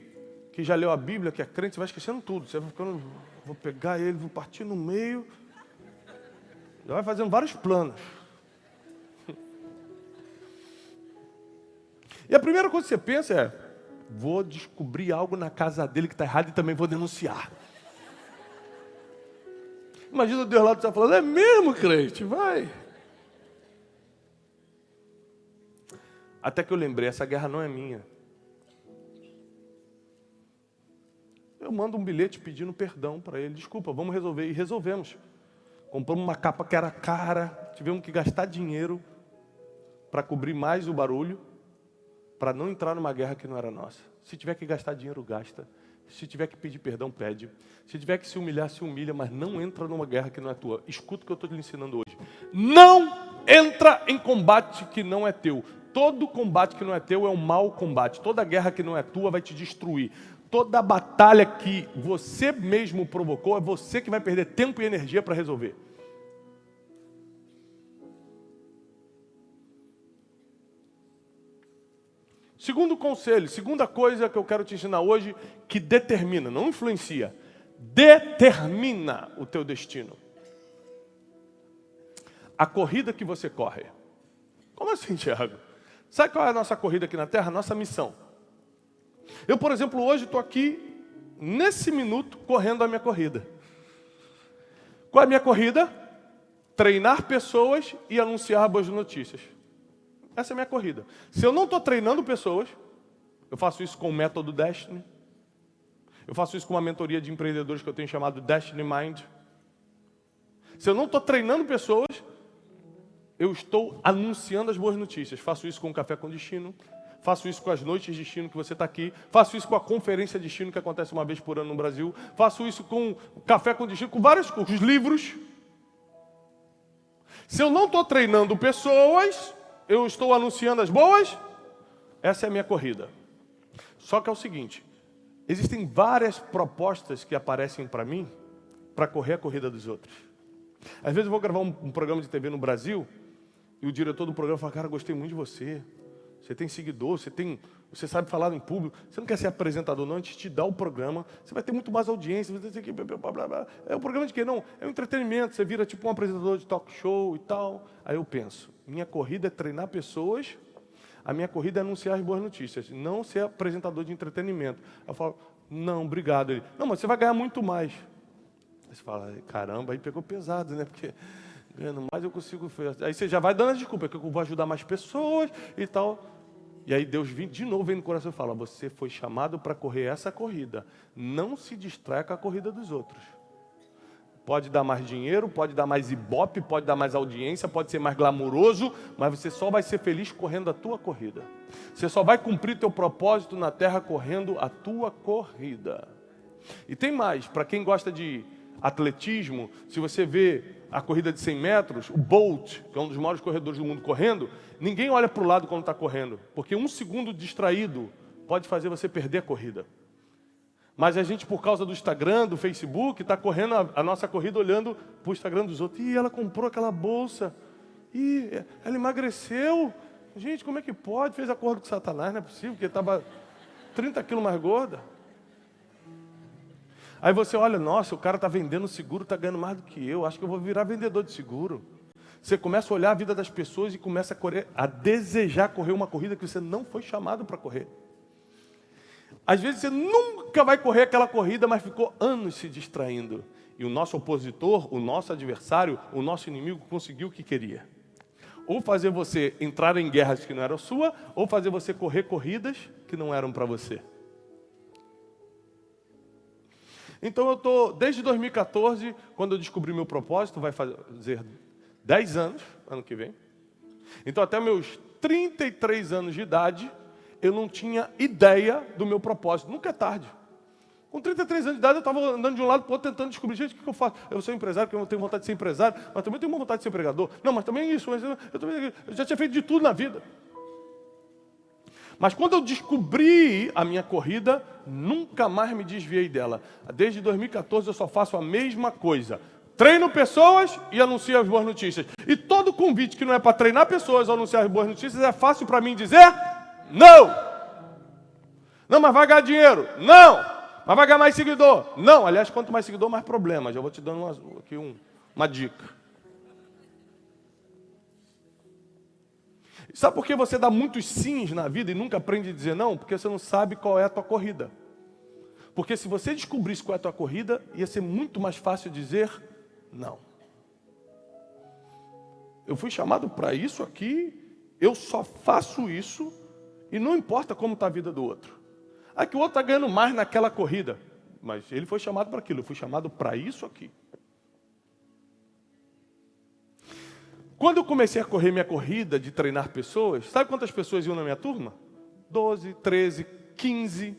já leu a Bíblia, que é crente, você vai esquecendo tudo. Você vai ficando, vou pegar ele, vou partir no meio. Já vai fazendo vários planos. E a primeira coisa que você pensa é, vou descobrir algo na casa dele que está errado e também vou denunciar. Imagina Deus lá do céu falando, é mesmo, crente? Vai. Até que eu lembrei, essa guerra não é minha. Eu mando um bilhete pedindo perdão para ele. Desculpa, vamos resolver. E resolvemos. Compramos uma capa que era cara. Tivemos que gastar dinheiro para cobrir mais o barulho, para não entrar numa guerra que não era nossa. Se tiver que gastar dinheiro, gasta. Se tiver que pedir perdão, pede. Se tiver que se humilhar, se humilha, mas não entra numa guerra que não é tua. Escuta o que eu estou te ensinando hoje. Não entra em combate que não é teu. Todo combate que não é teu é um mau combate. Toda guerra que não é tua vai te destruir. Toda batalha que você mesmo provocou, é você que vai perder tempo e energia para resolver. Segundo conselho, segunda coisa que eu quero te ensinar hoje, que determina, não influencia, determina o teu destino. A corrida que você corre. Como assim, Thiago? Sabe qual é a nossa corrida aqui na Terra? Nossa missão. Eu, por exemplo, hoje estou aqui, nesse minuto, correndo a minha corrida. Qual é a minha corrida? Treinar pessoas e anunciar boas notícias. Essa é a minha corrida. Se eu não estou treinando pessoas, eu faço isso com o método Destiny. Eu faço isso com uma mentoria de empreendedores que eu tenho chamado Destiny Mind. Se eu não estou treinando pessoas, eu estou anunciando as boas notícias. Faço isso com o Café com Destino. Faço isso com as noites de destino que você está aqui. Faço isso com a conferência de destino que acontece uma vez por ano no Brasil. Faço isso com o Café com Destino, com vários cursos, livros. Se eu não estou treinando pessoas, eu estou anunciando as boas. Essa é a minha corrida. Só que é o seguinte, existem várias propostas que aparecem para mim para correr a corrida dos outros. Às vezes eu vou gravar um programa de TV no Brasil e o diretor do programa fala, cara, gostei muito de você. Você tem seguidor, você sabe falar em público. Você não quer ser apresentador, não. A gente te dá o programa. Você vai ter muito mais audiência. Você vai ter que... blá, blá, blá. É um programa de quê? Não, é um entretenimento. Você vira tipo um apresentador de talk show e tal. Aí eu penso, minha corrida é treinar pessoas. A minha corrida é anunciar as boas notícias. Não ser apresentador de entretenimento. Eu falo, não, obrigado. Ele, não, mas você vai ganhar muito mais. Aí você fala, caramba, aí pegou pesado, né? Porque ganhando mais eu consigo... Aí você já vai dando a desculpa, que eu vou ajudar mais pessoas e tal... E aí Deus de novo vem no coração e fala, você foi chamado para correr essa corrida. Não se distraia com a corrida dos outros. Pode dar mais dinheiro, pode dar mais ibope, pode dar mais audiência, pode ser mais glamuroso, mas você só vai ser feliz correndo a tua corrida. Você só vai cumprir teu propósito na terra correndo a tua corrida. E tem mais, para quem gosta de atletismo, se você vê a corrida de 100 metros, o Bolt, que é um dos maiores corredores do mundo correndo, ninguém olha para o lado quando está correndo, porque um segundo distraído pode fazer você perder a corrida. Mas a gente, por causa do Instagram, do Facebook, está correndo a nossa corrida olhando para o Instagram dos outros. Ih, ela comprou aquela bolsa. Ih, ela emagreceu. Gente, como é que pode? Fez acordo com Satanás, não é possível, porque estava 30 quilos mais gorda. Aí você olha, nossa, o cara está vendendo seguro, está ganhando mais do que eu, acho que eu vou virar vendedor de seguro. Você começa a olhar a vida das pessoas e começa a desejar correr uma corrida que você não foi chamado para correr. Às vezes você nunca vai correr aquela corrida, mas ficou anos se distraindo. E o nosso opositor, o nosso adversário, o nosso inimigo conseguiu o que queria. Ou fazer você entrar em guerras que não eram sua, ou fazer você correr corridas que não eram para você. Então eu estou, desde 2014, quando eu descobri meu propósito, vai fazer 10 anos, ano que vem. Então até meus 33 anos de idade, eu não tinha ideia do meu propósito. Nunca é tarde. Com 33 anos de idade, eu estava andando de um lado para o outro, tentando descobrir, gente, o que eu faço? Eu sou empresário, porque eu tenho vontade de ser empresário, mas também tenho vontade de ser empregador. Não, mas também isso, eu já tinha feito de tudo na vida. Mas quando eu descobri a minha corrida, nunca mais me desviei dela. Desde 2014 eu só faço a mesma coisa. Treino pessoas e anuncio as boas notícias. E todo convite que não é para treinar pessoas ou anunciar as boas notícias, é fácil para mim dizer não. Não, mas vai ganhar dinheiro. Não. Mas vai ganhar mais seguidor. Não. Aliás, quanto mais seguidor, mais problemas. Já vou te dando aqui uma dica. Sabe por que você dá muitos sims na vida e nunca aprende a dizer não? Porque você não sabe qual é a tua corrida. Porque se você descobrisse qual é a tua corrida, ia ser muito mais fácil dizer não. Eu fui chamado para isso aqui, eu só faço isso e não importa como está a vida do outro. Ah, que o outro está ganhando mais naquela corrida. Mas ele foi chamado para aquilo, eu fui chamado para isso aqui. Quando eu comecei a correr minha corrida de treinar pessoas, sabe quantas pessoas iam na minha turma? 12, 13, 15.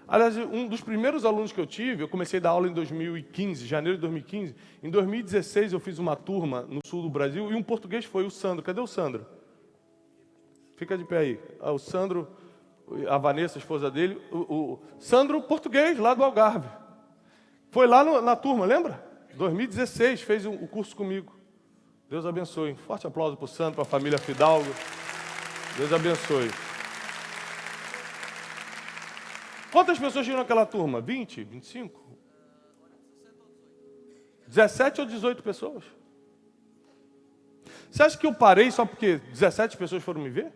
Aliás, um dos primeiros alunos que eu tive, eu comecei a dar aula em 2015, janeiro de 2015. Em 2016 eu fiz uma turma no sul do Brasil e um português foi, o Sandro. Cadê o Sandro? Fica de pé aí. Ah, o Sandro, a Vanessa, a esposa dele. O Sandro, português, lá do Algarve. Foi lá na turma, lembra? 2016, fez o curso comigo. Deus abençoe. Forte aplauso para o Sandro, para a família Fidalgo. Deus abençoe. Quantas pessoas tinham naquela turma? 20? 25? 17 ou 18 pessoas? Você acha que eu parei só porque 17 pessoas foram me ver?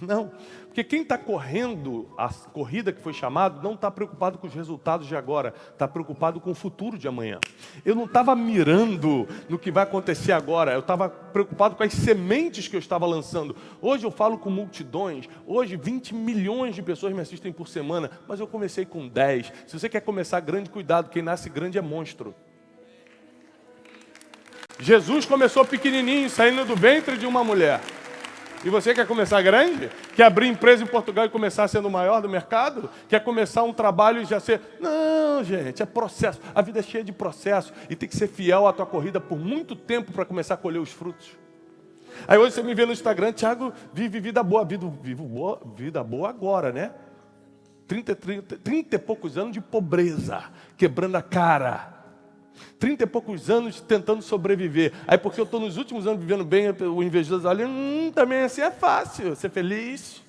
Não. Porque quem está correndo a corrida que foi chamado não está preocupado com os resultados de agora, está preocupado com o futuro de amanhã. Eu não estava mirando no que vai acontecer agora, eu estava preocupado com as sementes que eu estava lançando. Hoje eu falo com multidões, hoje 20 milhões de pessoas me assistem por semana, mas eu comecei com 10. Se você quer começar grande, cuidado, quem nasce grande é monstro. Jesus começou pequenininho, saindo do ventre de uma mulher. E você quer começar grande? Quer abrir empresa em Portugal e começar sendo o maior do mercado? Quer começar um trabalho e já ser... Não, gente, é processo. A vida é cheia de processo. E tem que ser fiel à tua corrida por muito tempo para começar a colher os frutos. Aí hoje você me vê no Instagram, Thiago, vive vida boa. Vida boa agora, né? 30 e poucos anos de pobreza, quebrando a cara. 30 e poucos anos tentando sobreviver. Aí porque eu estou nos últimos anos vivendo bem, o invejoso olha, também assim é fácil, ser feliz.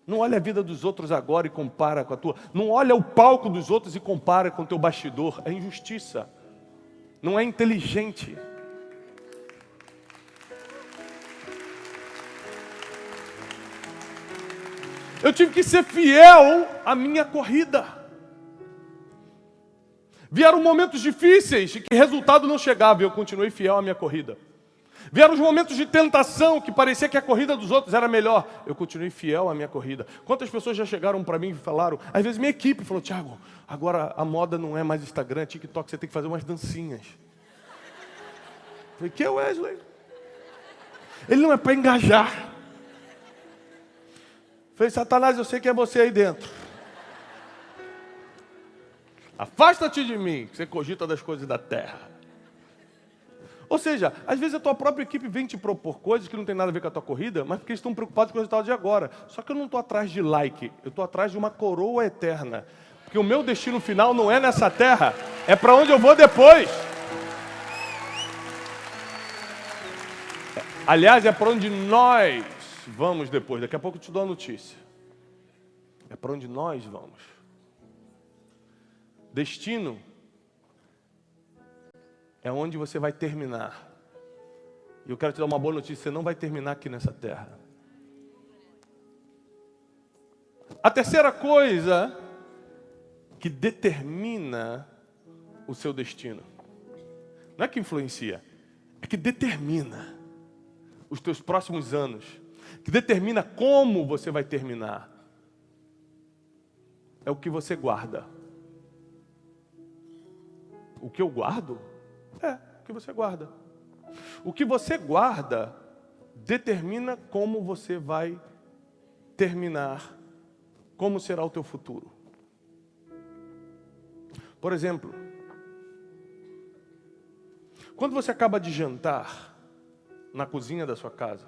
Não olha a vida dos outros agora e compara com a tua. Não olha o palco dos outros e compara com o teu bastidor. É injustiça. Não é inteligente. Eu tive que ser fiel à minha corrida. Vieram momentos difíceis e que resultado não chegava e eu continuei fiel à minha corrida. Vieram os momentos de tentação que parecia que a corrida dos outros era melhor. Eu continuei fiel à minha corrida. Quantas pessoas já chegaram para mim e falaram, às vezes minha equipe falou, Thiago, agora a moda não é mais Instagram, TikTok, você tem que fazer umas dancinhas. Eu falei, que é Wesley? Ele não é para engajar. Eu falei, Satanás, eu sei que é você aí dentro. Afasta-te de mim, que você cogita das coisas da terra. Ou seja, às vezes a tua própria equipe vem te propor coisas que não tem nada a ver com a tua corrida, mas porque eles estão preocupados com o resultado de agora. Só que eu não estou atrás de like, eu estou atrás de uma coroa eterna. Porque o meu destino final não é nessa terra, é para onde eu vou depois. Aliás, é para onde nós vamos depois. Daqui a pouco eu te dou a notícia. é para onde nós vamos. Destino é onde você vai terminar. E eu quero te dar uma boa notícia, você não vai terminar aqui nessa terra. A terceira coisa que determina o seu destino, não é que influencia, é que determina os teus próximos anos, que determina como você vai terminar, é o que você guarda. O que eu guardo? É, o que você guarda. O que você guarda determina como você vai terminar, como será o teu futuro. Por exemplo, quando você acaba de jantar na cozinha da sua casa,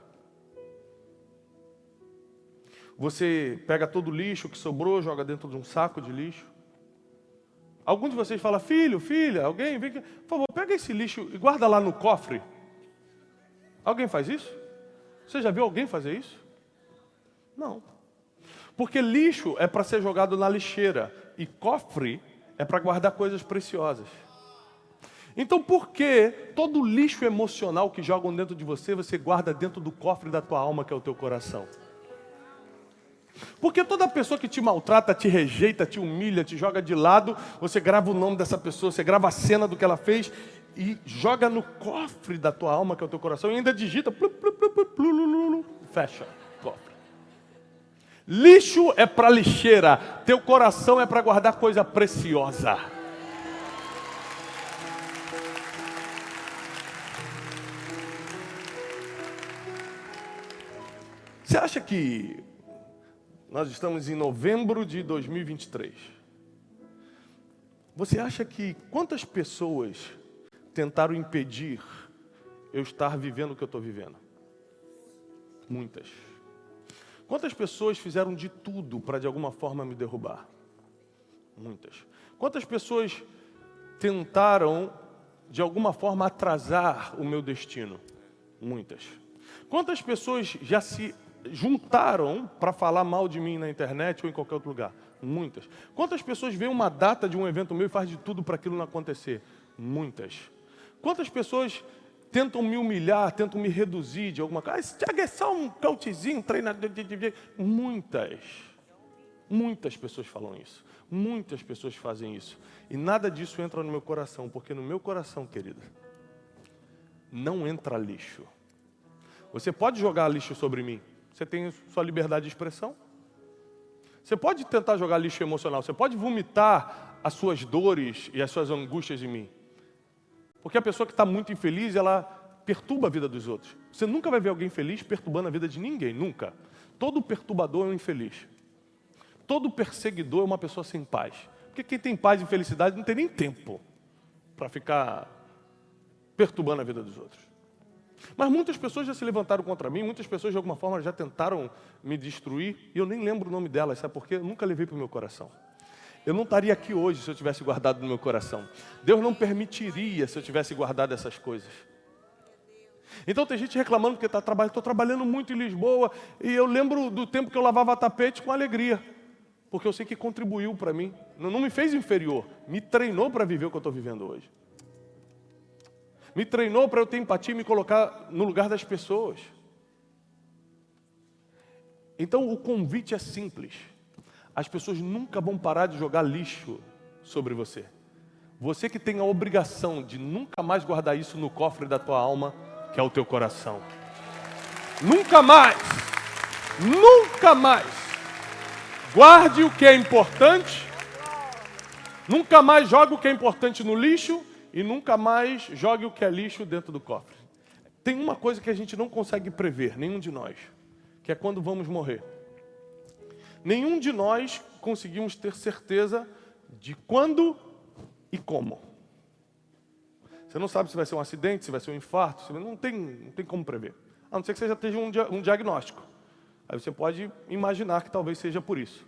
você pega todo o lixo que sobrou, joga dentro de um saco de lixo. Alguns de vocês falam, filho, filha, alguém vem aqui, por favor, pega esse lixo e guarda lá no cofre. Alguém faz isso? Você já viu alguém fazer isso? Não. Porque lixo é para ser jogado na lixeira e cofre é para guardar coisas preciosas. Então por que todo lixo emocional que jogam dentro de você, você guarda dentro do cofre da tua alma, que é o teu coração? Porque toda pessoa que te maltrata, te rejeita, te humilha, te joga de lado, você grava o nome dessa pessoa, você grava a cena do que ela fez e joga no cofre da tua alma, que é o teu coração, e ainda digita, fecha o cofre. Lixo é para lixeira, teu coração é para guardar coisa preciosa. Você acha que nós estamos em novembro de 2023? Você acha que quantas pessoas tentaram impedir eu estar vivendo o que eu estou vivendo? Muitas. Quantas pessoas fizeram de tudo para de alguma forma me derrubar? Muitas. Quantas pessoas tentaram de alguma forma atrasar o meu destino? Muitas. Quantas pessoas já se juntaram para falar mal de mim na internet ou em qualquer outro lugar? Muitas. Quantas pessoas veem uma data de um evento meu e faz de tudo para aquilo não acontecer? Muitas. Quantas pessoas tentam me humilhar, tentam me reduzir de alguma coisa? Esse Thiago é só um coachzinho, treinador de... Muitas. Muitas pessoas falam isso. Muitas pessoas fazem isso. E nada disso entra no meu coração, porque no meu coração, querida, não entra lixo. Você pode jogar lixo sobre mim. Você tem sua liberdade de expressão. Você pode tentar jogar lixo emocional. Você pode vomitar as suas dores e as suas angústias em mim. Porque a pessoa que está muito infeliz, ela perturba a vida dos outros. Você nunca vai ver alguém feliz perturbando a vida de ninguém, nunca. Todo perturbador é um infeliz. Todo perseguidor é uma pessoa sem paz. Porque quem tem paz e felicidade não tem nem tempo para ficar perturbando a vida dos outros. Mas muitas pessoas já se levantaram contra mim, muitas pessoas de alguma forma já tentaram me destruir, e eu nem lembro o nome delas, sabe por quê? Eu nunca levei para o meu coração. Eu não estaria aqui hoje se eu tivesse guardado no meu coração. Deus não permitiria se eu tivesse guardado essas coisas. Então tem gente reclamando porque estou trabalhando muito em Lisboa, e eu lembro do tempo que eu lavava tapete com alegria, porque eu sei que contribuiu para mim, não me fez inferior, me treinou para viver o que eu estou vivendo hoje. Me treinou para eu ter empatia e me colocar no lugar das pessoas. Então o convite é simples. As pessoas nunca vão parar de jogar lixo sobre você. Você que tem a obrigação de nunca mais guardar isso no cofre da tua alma, que é o teu coração. Nunca mais. Nunca mais. Guarde o que é importante. Nunca mais jogue o que é importante no lixo. E nunca mais jogue o que é lixo dentro do cofre. Tem uma coisa que a gente não consegue prever, nenhum de nós, que é quando vamos morrer. Nenhum de nós conseguimos ter certeza de quando e como. Você não sabe se vai ser um acidente, se vai ser um infarto, não tem como prever. A não ser que você já esteja um diagnóstico. Aí você pode imaginar que talvez seja por isso.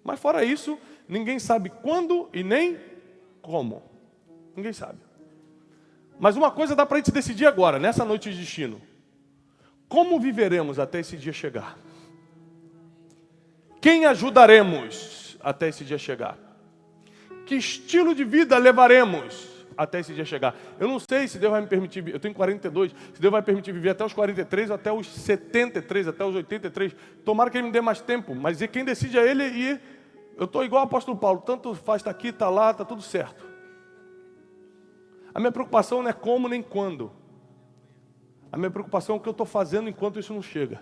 Mas fora isso, ninguém sabe quando e nem como. Ninguém sabe. Mas uma coisa dá para a gente decidir agora, nessa noite de destino. Como viveremos até esse dia chegar? Quem ajudaremos até esse dia chegar? Que estilo de vida levaremos até esse dia chegar? Eu não sei se Deus vai me permitir, eu tenho 42, se Deus vai permitir viver até os 43, até os 73, até os 83. Tomara que Ele me dê mais tempo, mas quem decide é Ele e eu estou igual ao apóstolo Paulo, tanto faz, está aqui, está lá, está tudo certo. A minha preocupação não é como nem quando. A minha preocupação é o que eu estou fazendo enquanto isso não chega.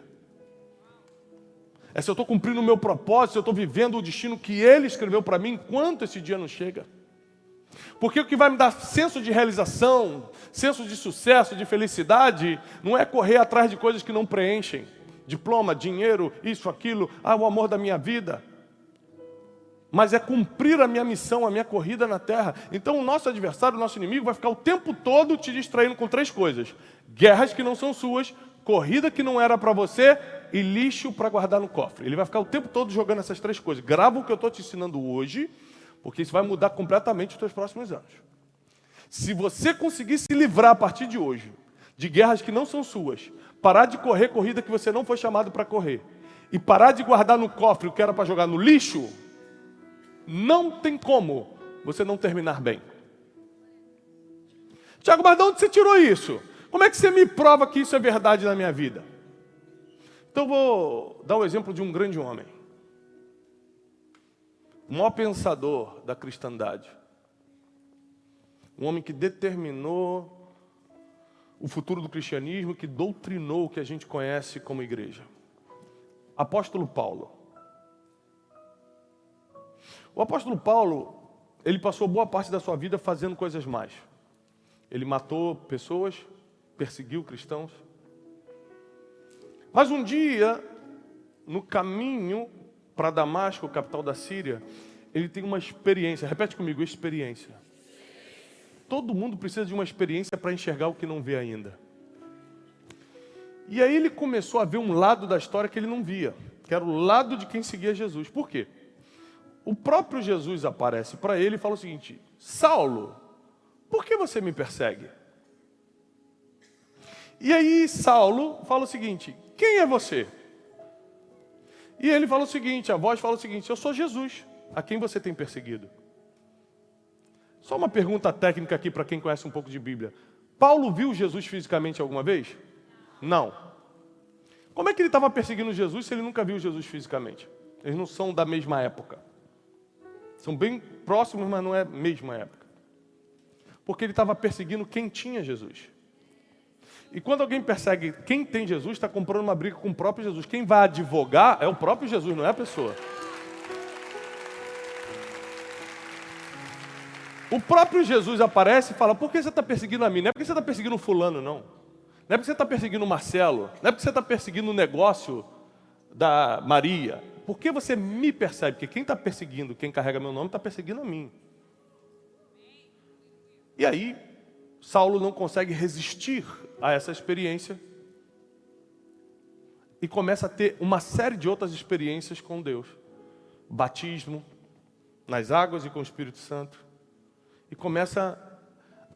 É se eu estou cumprindo o meu propósito, se eu estou vivendo o destino que Ele escreveu para mim enquanto esse dia não chega. Porque o que vai me dar senso de realização, senso de sucesso, de felicidade, não é correr atrás de coisas que não preenchem. Diploma, dinheiro, isso, aquilo, o amor da minha vida. Mas é cumprir a minha missão, a minha corrida na terra. Então o nosso adversário, o nosso inimigo vai ficar o tempo todo te distraindo com 3 coisas. Guerras que não são suas, corrida que não era para você e lixo para guardar no cofre. Ele vai ficar o tempo todo jogando essas 3 coisas. Grava o que eu estou te ensinando hoje, porque isso vai mudar completamente os teus próximos anos. Se você conseguir se livrar a partir de hoje de guerras que não são suas, parar de correr corrida que você não foi chamado para correr e parar de guardar no cofre o que era para jogar no lixo, não tem como você não terminar bem. Tiago, mas de onde você tirou isso? Como é que você me prova que isso é verdade na minha vida? Então vou dar o exemplo de um grande homem. O maior pensador da cristandade. Um homem que determinou o futuro do cristianismo, que doutrinou o que a gente conhece como igreja. Apóstolo Paulo. O apóstolo Paulo, ele passou boa parte da sua vida fazendo coisas más. Ele matou pessoas, perseguiu cristãos. Mas um dia, no caminho para Damasco, capital da Síria, ele tem uma experiência. Repete comigo, experiência. Todo mundo precisa de uma experiência para enxergar o que não vê ainda. E aí ele começou a ver um lado da história que ele não via, que era o lado de quem seguia Jesus. Por quê? O próprio Jesus aparece para ele e fala o seguinte: Saulo, por que você me persegue? E aí Saulo fala o seguinte: quem é você? E ele fala o seguinte, a voz fala o seguinte: eu sou Jesus, a quem você tem perseguido. Só uma pergunta técnica aqui para quem conhece um pouco de Bíblia. Paulo viu Jesus fisicamente alguma vez? Não. Como é que ele estava perseguindo Jesus se ele nunca viu Jesus fisicamente? Eles não são da mesma época. São bem próximos, mas não é a mesma época. Porque ele estava perseguindo quem tinha Jesus. E quando alguém persegue quem tem Jesus, está comprando uma briga com o próprio Jesus. Quem vai advogar é o próprio Jesus, não é a pessoa. O próprio Jesus aparece e fala: por que você está perseguindo a mim? Não é porque você está perseguindo o fulano, não. Não é porque você está perseguindo o Marcelo. Não é porque você está perseguindo o negócio da Maria. Por que você me persegue? Porque quem está perseguindo, quem carrega meu nome, está perseguindo a mim. E aí, Saulo não consegue resistir a essa experiência e começa a ter uma série de outras experiências com Deus. Batismo, nas águas e com o Espírito Santo. E começa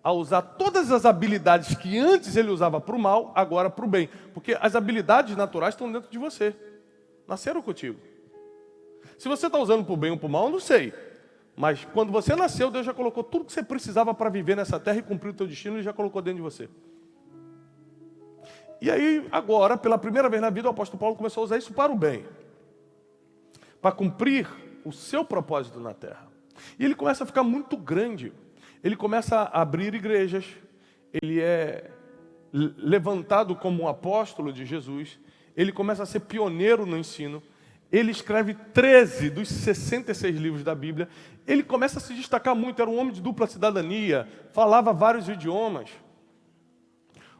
a usar todas as habilidades que antes ele usava para o mal, agora para o bem. Porque as habilidades naturais estão dentro de você. Nasceram contigo. Se você está usando para o bem ou para o mal, eu não sei. Mas quando você nasceu, Deus já colocou tudo que você precisava para viver nessa terra e cumprir o teu destino, Ele já colocou dentro de você. E aí, agora, pela primeira vez na vida, o apóstolo Paulo começou a usar isso para o bem. Para cumprir o seu propósito na terra. E ele começa a ficar muito grande. Ele começa a abrir igrejas. Ele é levantado como um apóstolo de Jesus. Ele começa a ser pioneiro no ensino. Ele escreve 13 dos 66 livros da Bíblia. Ele começa a se destacar muito. Era um homem de dupla cidadania. Falava vários idiomas.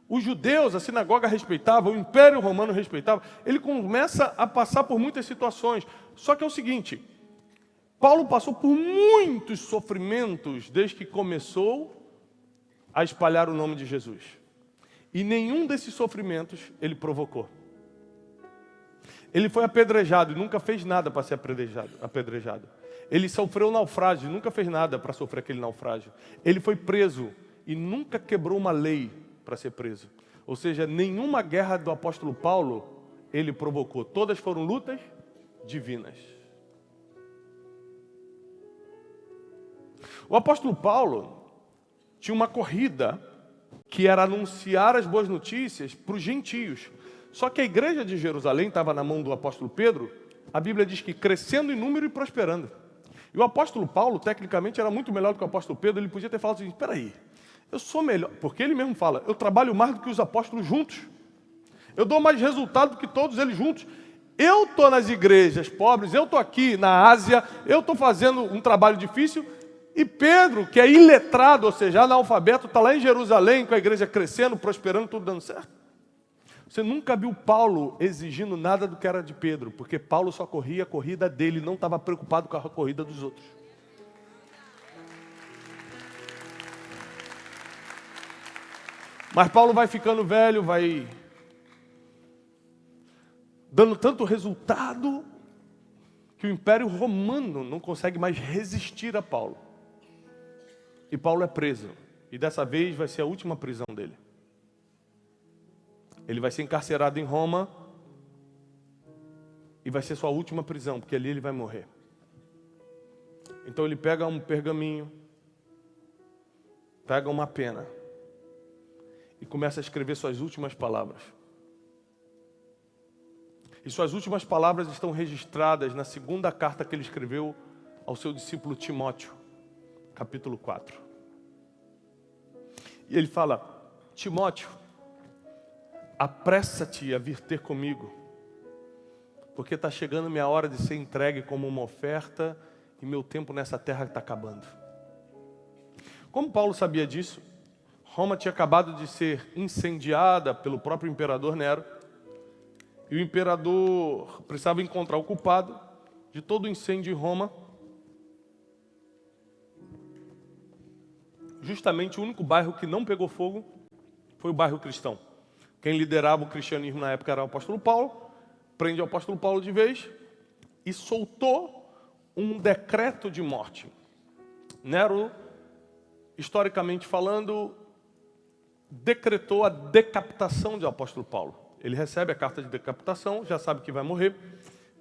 Os judeus, a sinagoga respeitava, o Império Romano respeitava. Ele começa a passar por muitas situações. Só que é o seguinte: Paulo passou por muitos sofrimentos desde que começou a espalhar o nome de Jesus. E nenhum desses sofrimentos ele foi apedrejado e nunca fez nada para ser apedrejado. Ele sofreu naufrágio e nunca fez nada para sofrer aquele naufrágio. Ele foi preso e nunca quebrou uma lei para ser preso. Ou seja, nenhuma guerra do apóstolo Paulo ele provocou. Todas foram lutas divinas. O apóstolo Paulo tinha uma corrida que era anunciar as boas notícias para os gentios. Só que a igreja de Jerusalém estava na mão do apóstolo Pedro. A Bíblia diz que crescendo em número e prosperando. E o apóstolo Paulo, tecnicamente, era muito melhor do que o apóstolo Pedro. Ele podia ter falado assim, espera aí, eu sou melhor. Porque ele mesmo fala, eu trabalho mais do que os apóstolos juntos. Eu dou mais resultado do que todos eles juntos. Eu estou nas igrejas pobres, eu estou aqui na Ásia, eu estou fazendo um trabalho difícil. E Pedro, que é iletrado, ou seja, analfabeto, está lá em Jerusalém, com a igreja crescendo, prosperando, tudo dando certo. Você nunca viu Paulo exigindo nada do que era de Pedro, porque Paulo só corria a corrida dele, não estava preocupado com a corrida dos outros. Mas Paulo vai ficando velho, vai dando tanto resultado, que o Império Romano não consegue mais resistir a Paulo. E Paulo é preso. E dessa vez vai ser a última prisão dele. Ele vai ser encarcerado em Roma. E vai ser sua última prisão, porque ali ele vai morrer. Então ele pega um pergaminho, pega uma pena e começa a escrever suas últimas palavras. E suas últimas palavras estão registradas na segunda carta que ele escreveu ao seu discípulo Timóteo, capítulo 4. E ele fala, Timóteo, apressa-te a vir ter comigo, porque está chegando minha hora de ser entregue como uma oferta e meu tempo nessa terra está acabando. Como Paulo sabia disso, Roma tinha acabado de ser incendiada pelo próprio imperador Nero, e o imperador precisava encontrar o culpado de todo o incêndio em Roma. Justamente o único bairro que não pegou fogo foi o bairro cristão. Quem liderava o cristianismo na época era o apóstolo Paulo. Prende o apóstolo Paulo de vez e soltou um decreto de morte. Nero, historicamente falando, decretou a decapitação do apóstolo Paulo. Ele recebe a carta de decapitação, já sabe que vai morrer,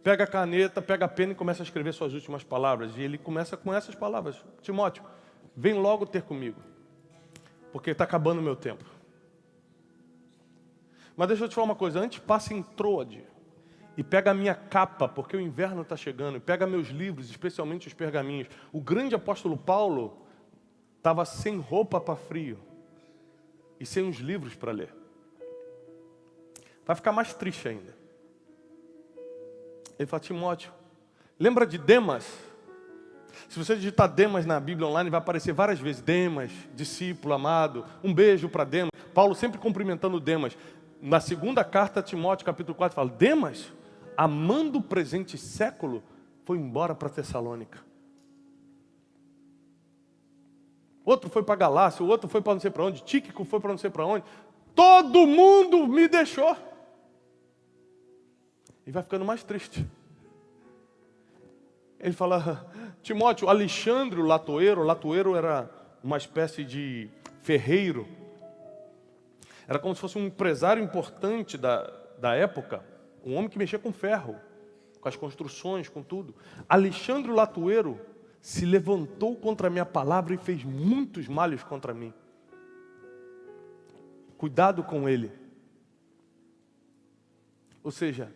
pega a caneta, pega a pena e começa a escrever suas últimas palavras. E ele começa com essas palavras, Timóteo, vem logo ter comigo, porque está acabando o meu tempo. Mas deixa eu te falar uma coisa, antes passa em Troade e pega a minha capa, porque o inverno está chegando, e pega meus livros, especialmente os pergaminhos. O grande apóstolo Paulo estava sem roupa para frio e sem os livros para ler. Vai ficar mais triste ainda. Ele fala, Timóteo, lembra de Demas? Se você digitar Demas na Bíblia online, vai aparecer várias vezes. Demas, discípulo amado, um beijo para Demas. Paulo sempre cumprimentando Demas. Na segunda carta a Timóteo, capítulo 4, fala, Demas, amando o presente século, foi embora para Tessalônica. Outro foi para Galácia, o outro foi para não sei para onde, Tíquico foi para não sei para onde. Todo mundo me deixou. E vai ficando mais triste. Ele fala, Timóteo, Alexandre, o latoeiro era uma espécie de ferreiro. Era como se fosse um empresário importante da época, um homem que mexia com ferro, com as construções, com tudo. Alexandre, o latoeiro, se levantou contra a minha palavra e fez muitos males contra mim. Cuidado com ele. Ou seja,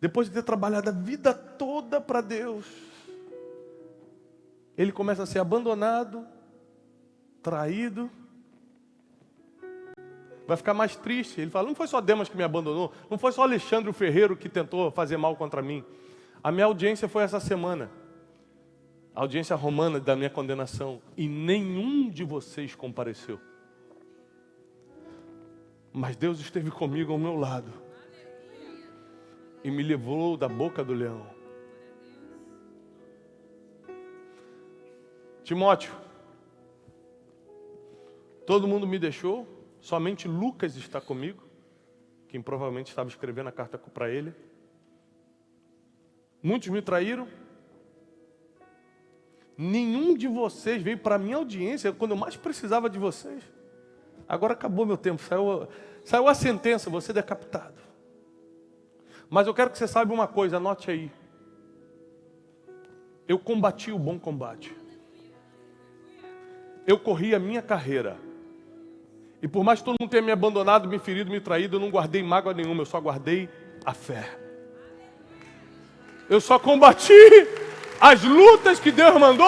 depois de ter trabalhado a vida toda para Deus, ele começa a ser abandonado, traído, vai ficar mais triste. Ele fala, não foi só Demas que me abandonou, não foi só Alexandre o ferreiro que tentou fazer mal contra mim. A minha audiência foi essa semana, a audiência romana da minha condenação, e nenhum de vocês compareceu. Mas Deus esteve comigo ao meu lado e me levou da boca do leão. Timóteo, todo mundo me deixou, somente Lucas está comigo, quem provavelmente estava escrevendo a carta para ele. Muitos me traíram. Nenhum de vocês veio para a minha audiência quando eu mais precisava de vocês. Agora acabou meu tempo, saiu a sentença, você é decapitado. Mas eu quero que você saiba uma coisa, anote aí. Eu combati o bom combate. Eu corri a minha carreira. E por mais que todo mundo tenha me abandonado, me ferido, me traído, eu não guardei mágoa nenhuma, eu só guardei a fé. Eu só combati as lutas que Deus mandou.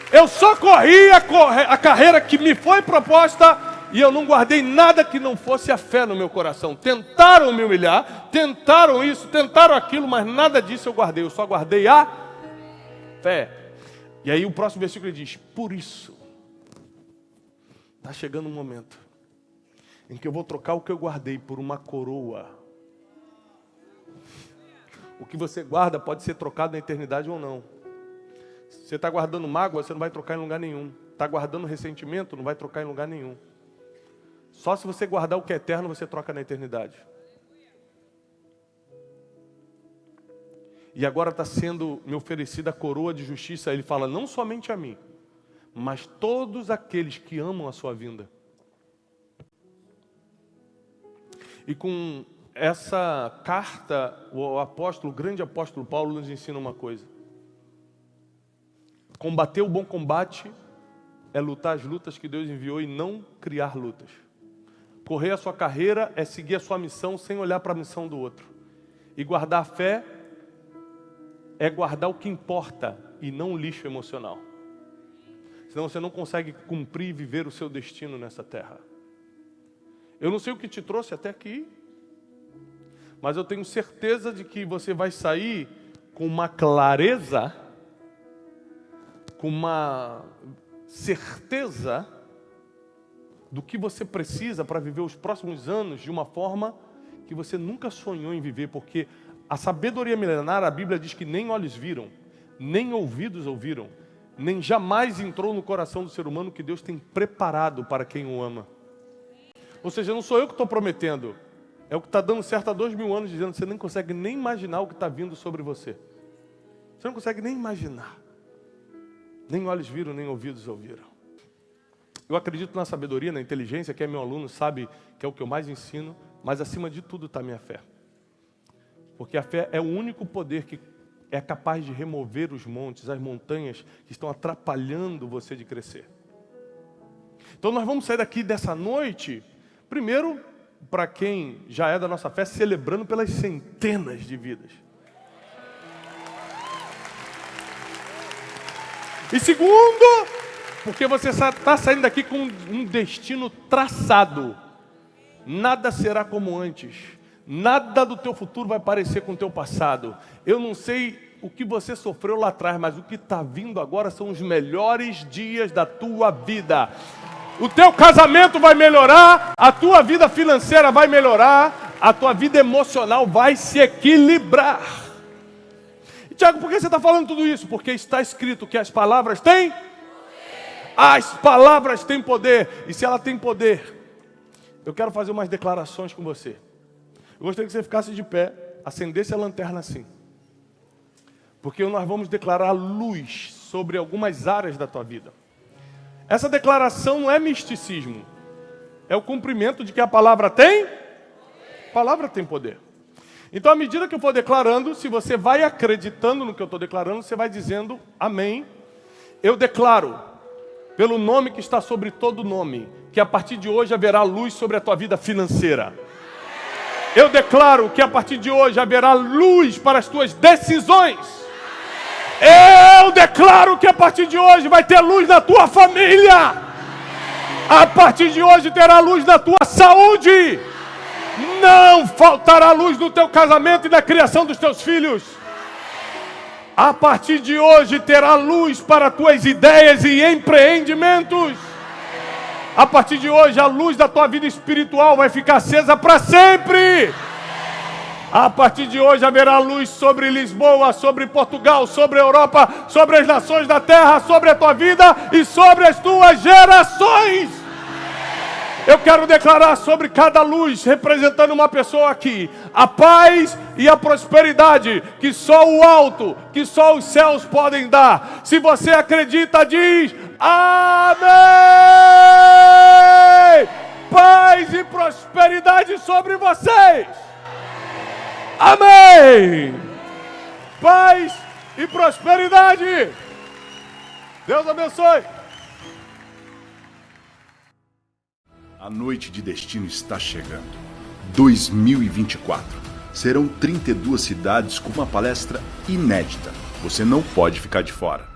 Eu só corri a carreira que me foi proposta e eu não guardei nada que não fosse a fé no meu coração. Tentaram me humilhar, tentaram isso, tentaram aquilo, mas nada disso eu guardei. Eu só guardei a fé. E aí o próximo versículo diz: por isso, está chegando um momento em que eu vou trocar o que eu guardei por uma coroa. O que você guarda pode ser trocado na eternidade ou não. Se você está guardando mágoa, você não vai trocar em lugar nenhum. Está guardando ressentimento, não vai trocar em lugar nenhum. Só se você guardar o que é eterno, você troca na eternidade. E agora está sendo me oferecida a coroa de justiça. Ele fala, não somente a mim, mas todos aqueles que amam a sua vinda. E com essa carta, o grande apóstolo Paulo nos ensina uma coisa. Combater o bom combate é lutar as lutas que Deus enviou e não criar lutas. Correr a sua carreira é seguir a sua missão sem olhar para a missão do outro. E guardar a fé é guardar o que importa e não o lixo emocional. Senão você não consegue cumprir e viver o seu destino nessa terra. Eu não sei o que te trouxe até aqui, mas eu tenho certeza de que você vai sair com uma clareza, com uma certeza do que você precisa para viver os próximos anos de uma forma que você nunca sonhou em viver, porque a sabedoria milenar, a Bíblia diz que nem olhos viram, nem ouvidos ouviram, nem jamais entrou no coração do ser humano que Deus tem preparado para quem o ama. Ou seja, não sou eu que estou prometendo, é o que está dando certo há 2000 anos, dizendo que você nem consegue nem imaginar o que está vindo sobre você. Você não consegue nem imaginar. Nem olhos viram, nem ouvidos ouviram. Eu acredito na sabedoria, na inteligência, que é meu aluno, sabe que é o que eu mais ensino, mas acima de tudo está a minha fé. Porque a fé é o único poder que é capaz de remover os montes, as montanhas que estão atrapalhando você de crescer. Então nós vamos sair daqui dessa noite, primeiro, para quem já é da nossa fé, celebrando pelas centenas de vidas. E segundo, porque você está saindo daqui com um destino traçado. Nada será como antes. Nada do teu futuro vai parecer com o teu passado. Eu não sei o que você sofreu lá atrás, mas o que está vindo agora são os melhores dias da tua vida. O teu casamento vai melhorar, a tua vida financeira vai melhorar, a tua vida emocional vai se equilibrar. E, Tiago, por que você está falando tudo isso? Porque está escrito que as palavras têm poder. As palavras têm poder. E se ela tem poder, eu quero fazer umas declarações com você. Eu gostaria que você ficasse de pé, acendesse a lanterna assim. Porque nós vamos declarar luz sobre algumas áreas da tua vida. Essa declaração não é misticismo. É o cumprimento de que a palavra tem poder. A palavra tem poder. Então, à medida que eu for declarando, se você vai acreditando no que eu estou declarando, você vai dizendo amém. Eu declaro, pelo nome que está sobre todo nome, que a partir de hoje haverá luz sobre a tua vida financeira. Eu declaro que a partir de hoje haverá luz para as tuas decisões. Eu declaro que a partir de hoje vai ter luz na tua família. A partir de hoje terá luz na tua saúde. Não faltará luz no teu casamento e na criação dos teus filhos. A partir de hoje terá luz para tuas ideias e empreendimentos. A partir de hoje a luz da tua vida espiritual vai ficar acesa para sempre. A partir de hoje haverá luz sobre Lisboa, sobre Portugal, sobre a Europa, sobre as nações da terra, sobre a tua vida e sobre as tuas gerações. Eu quero declarar sobre cada luz, representando uma pessoa aqui, a paz e a prosperidade que só o alto, que só os céus podem dar. Se você acredita, diz amém! Paz e prosperidade sobre vocês! Amém! Paz e prosperidade. Deus abençoe. A noite de destino está chegando. 2024. Serão 32 cidades com uma palestra inédita. Você não pode ficar de fora.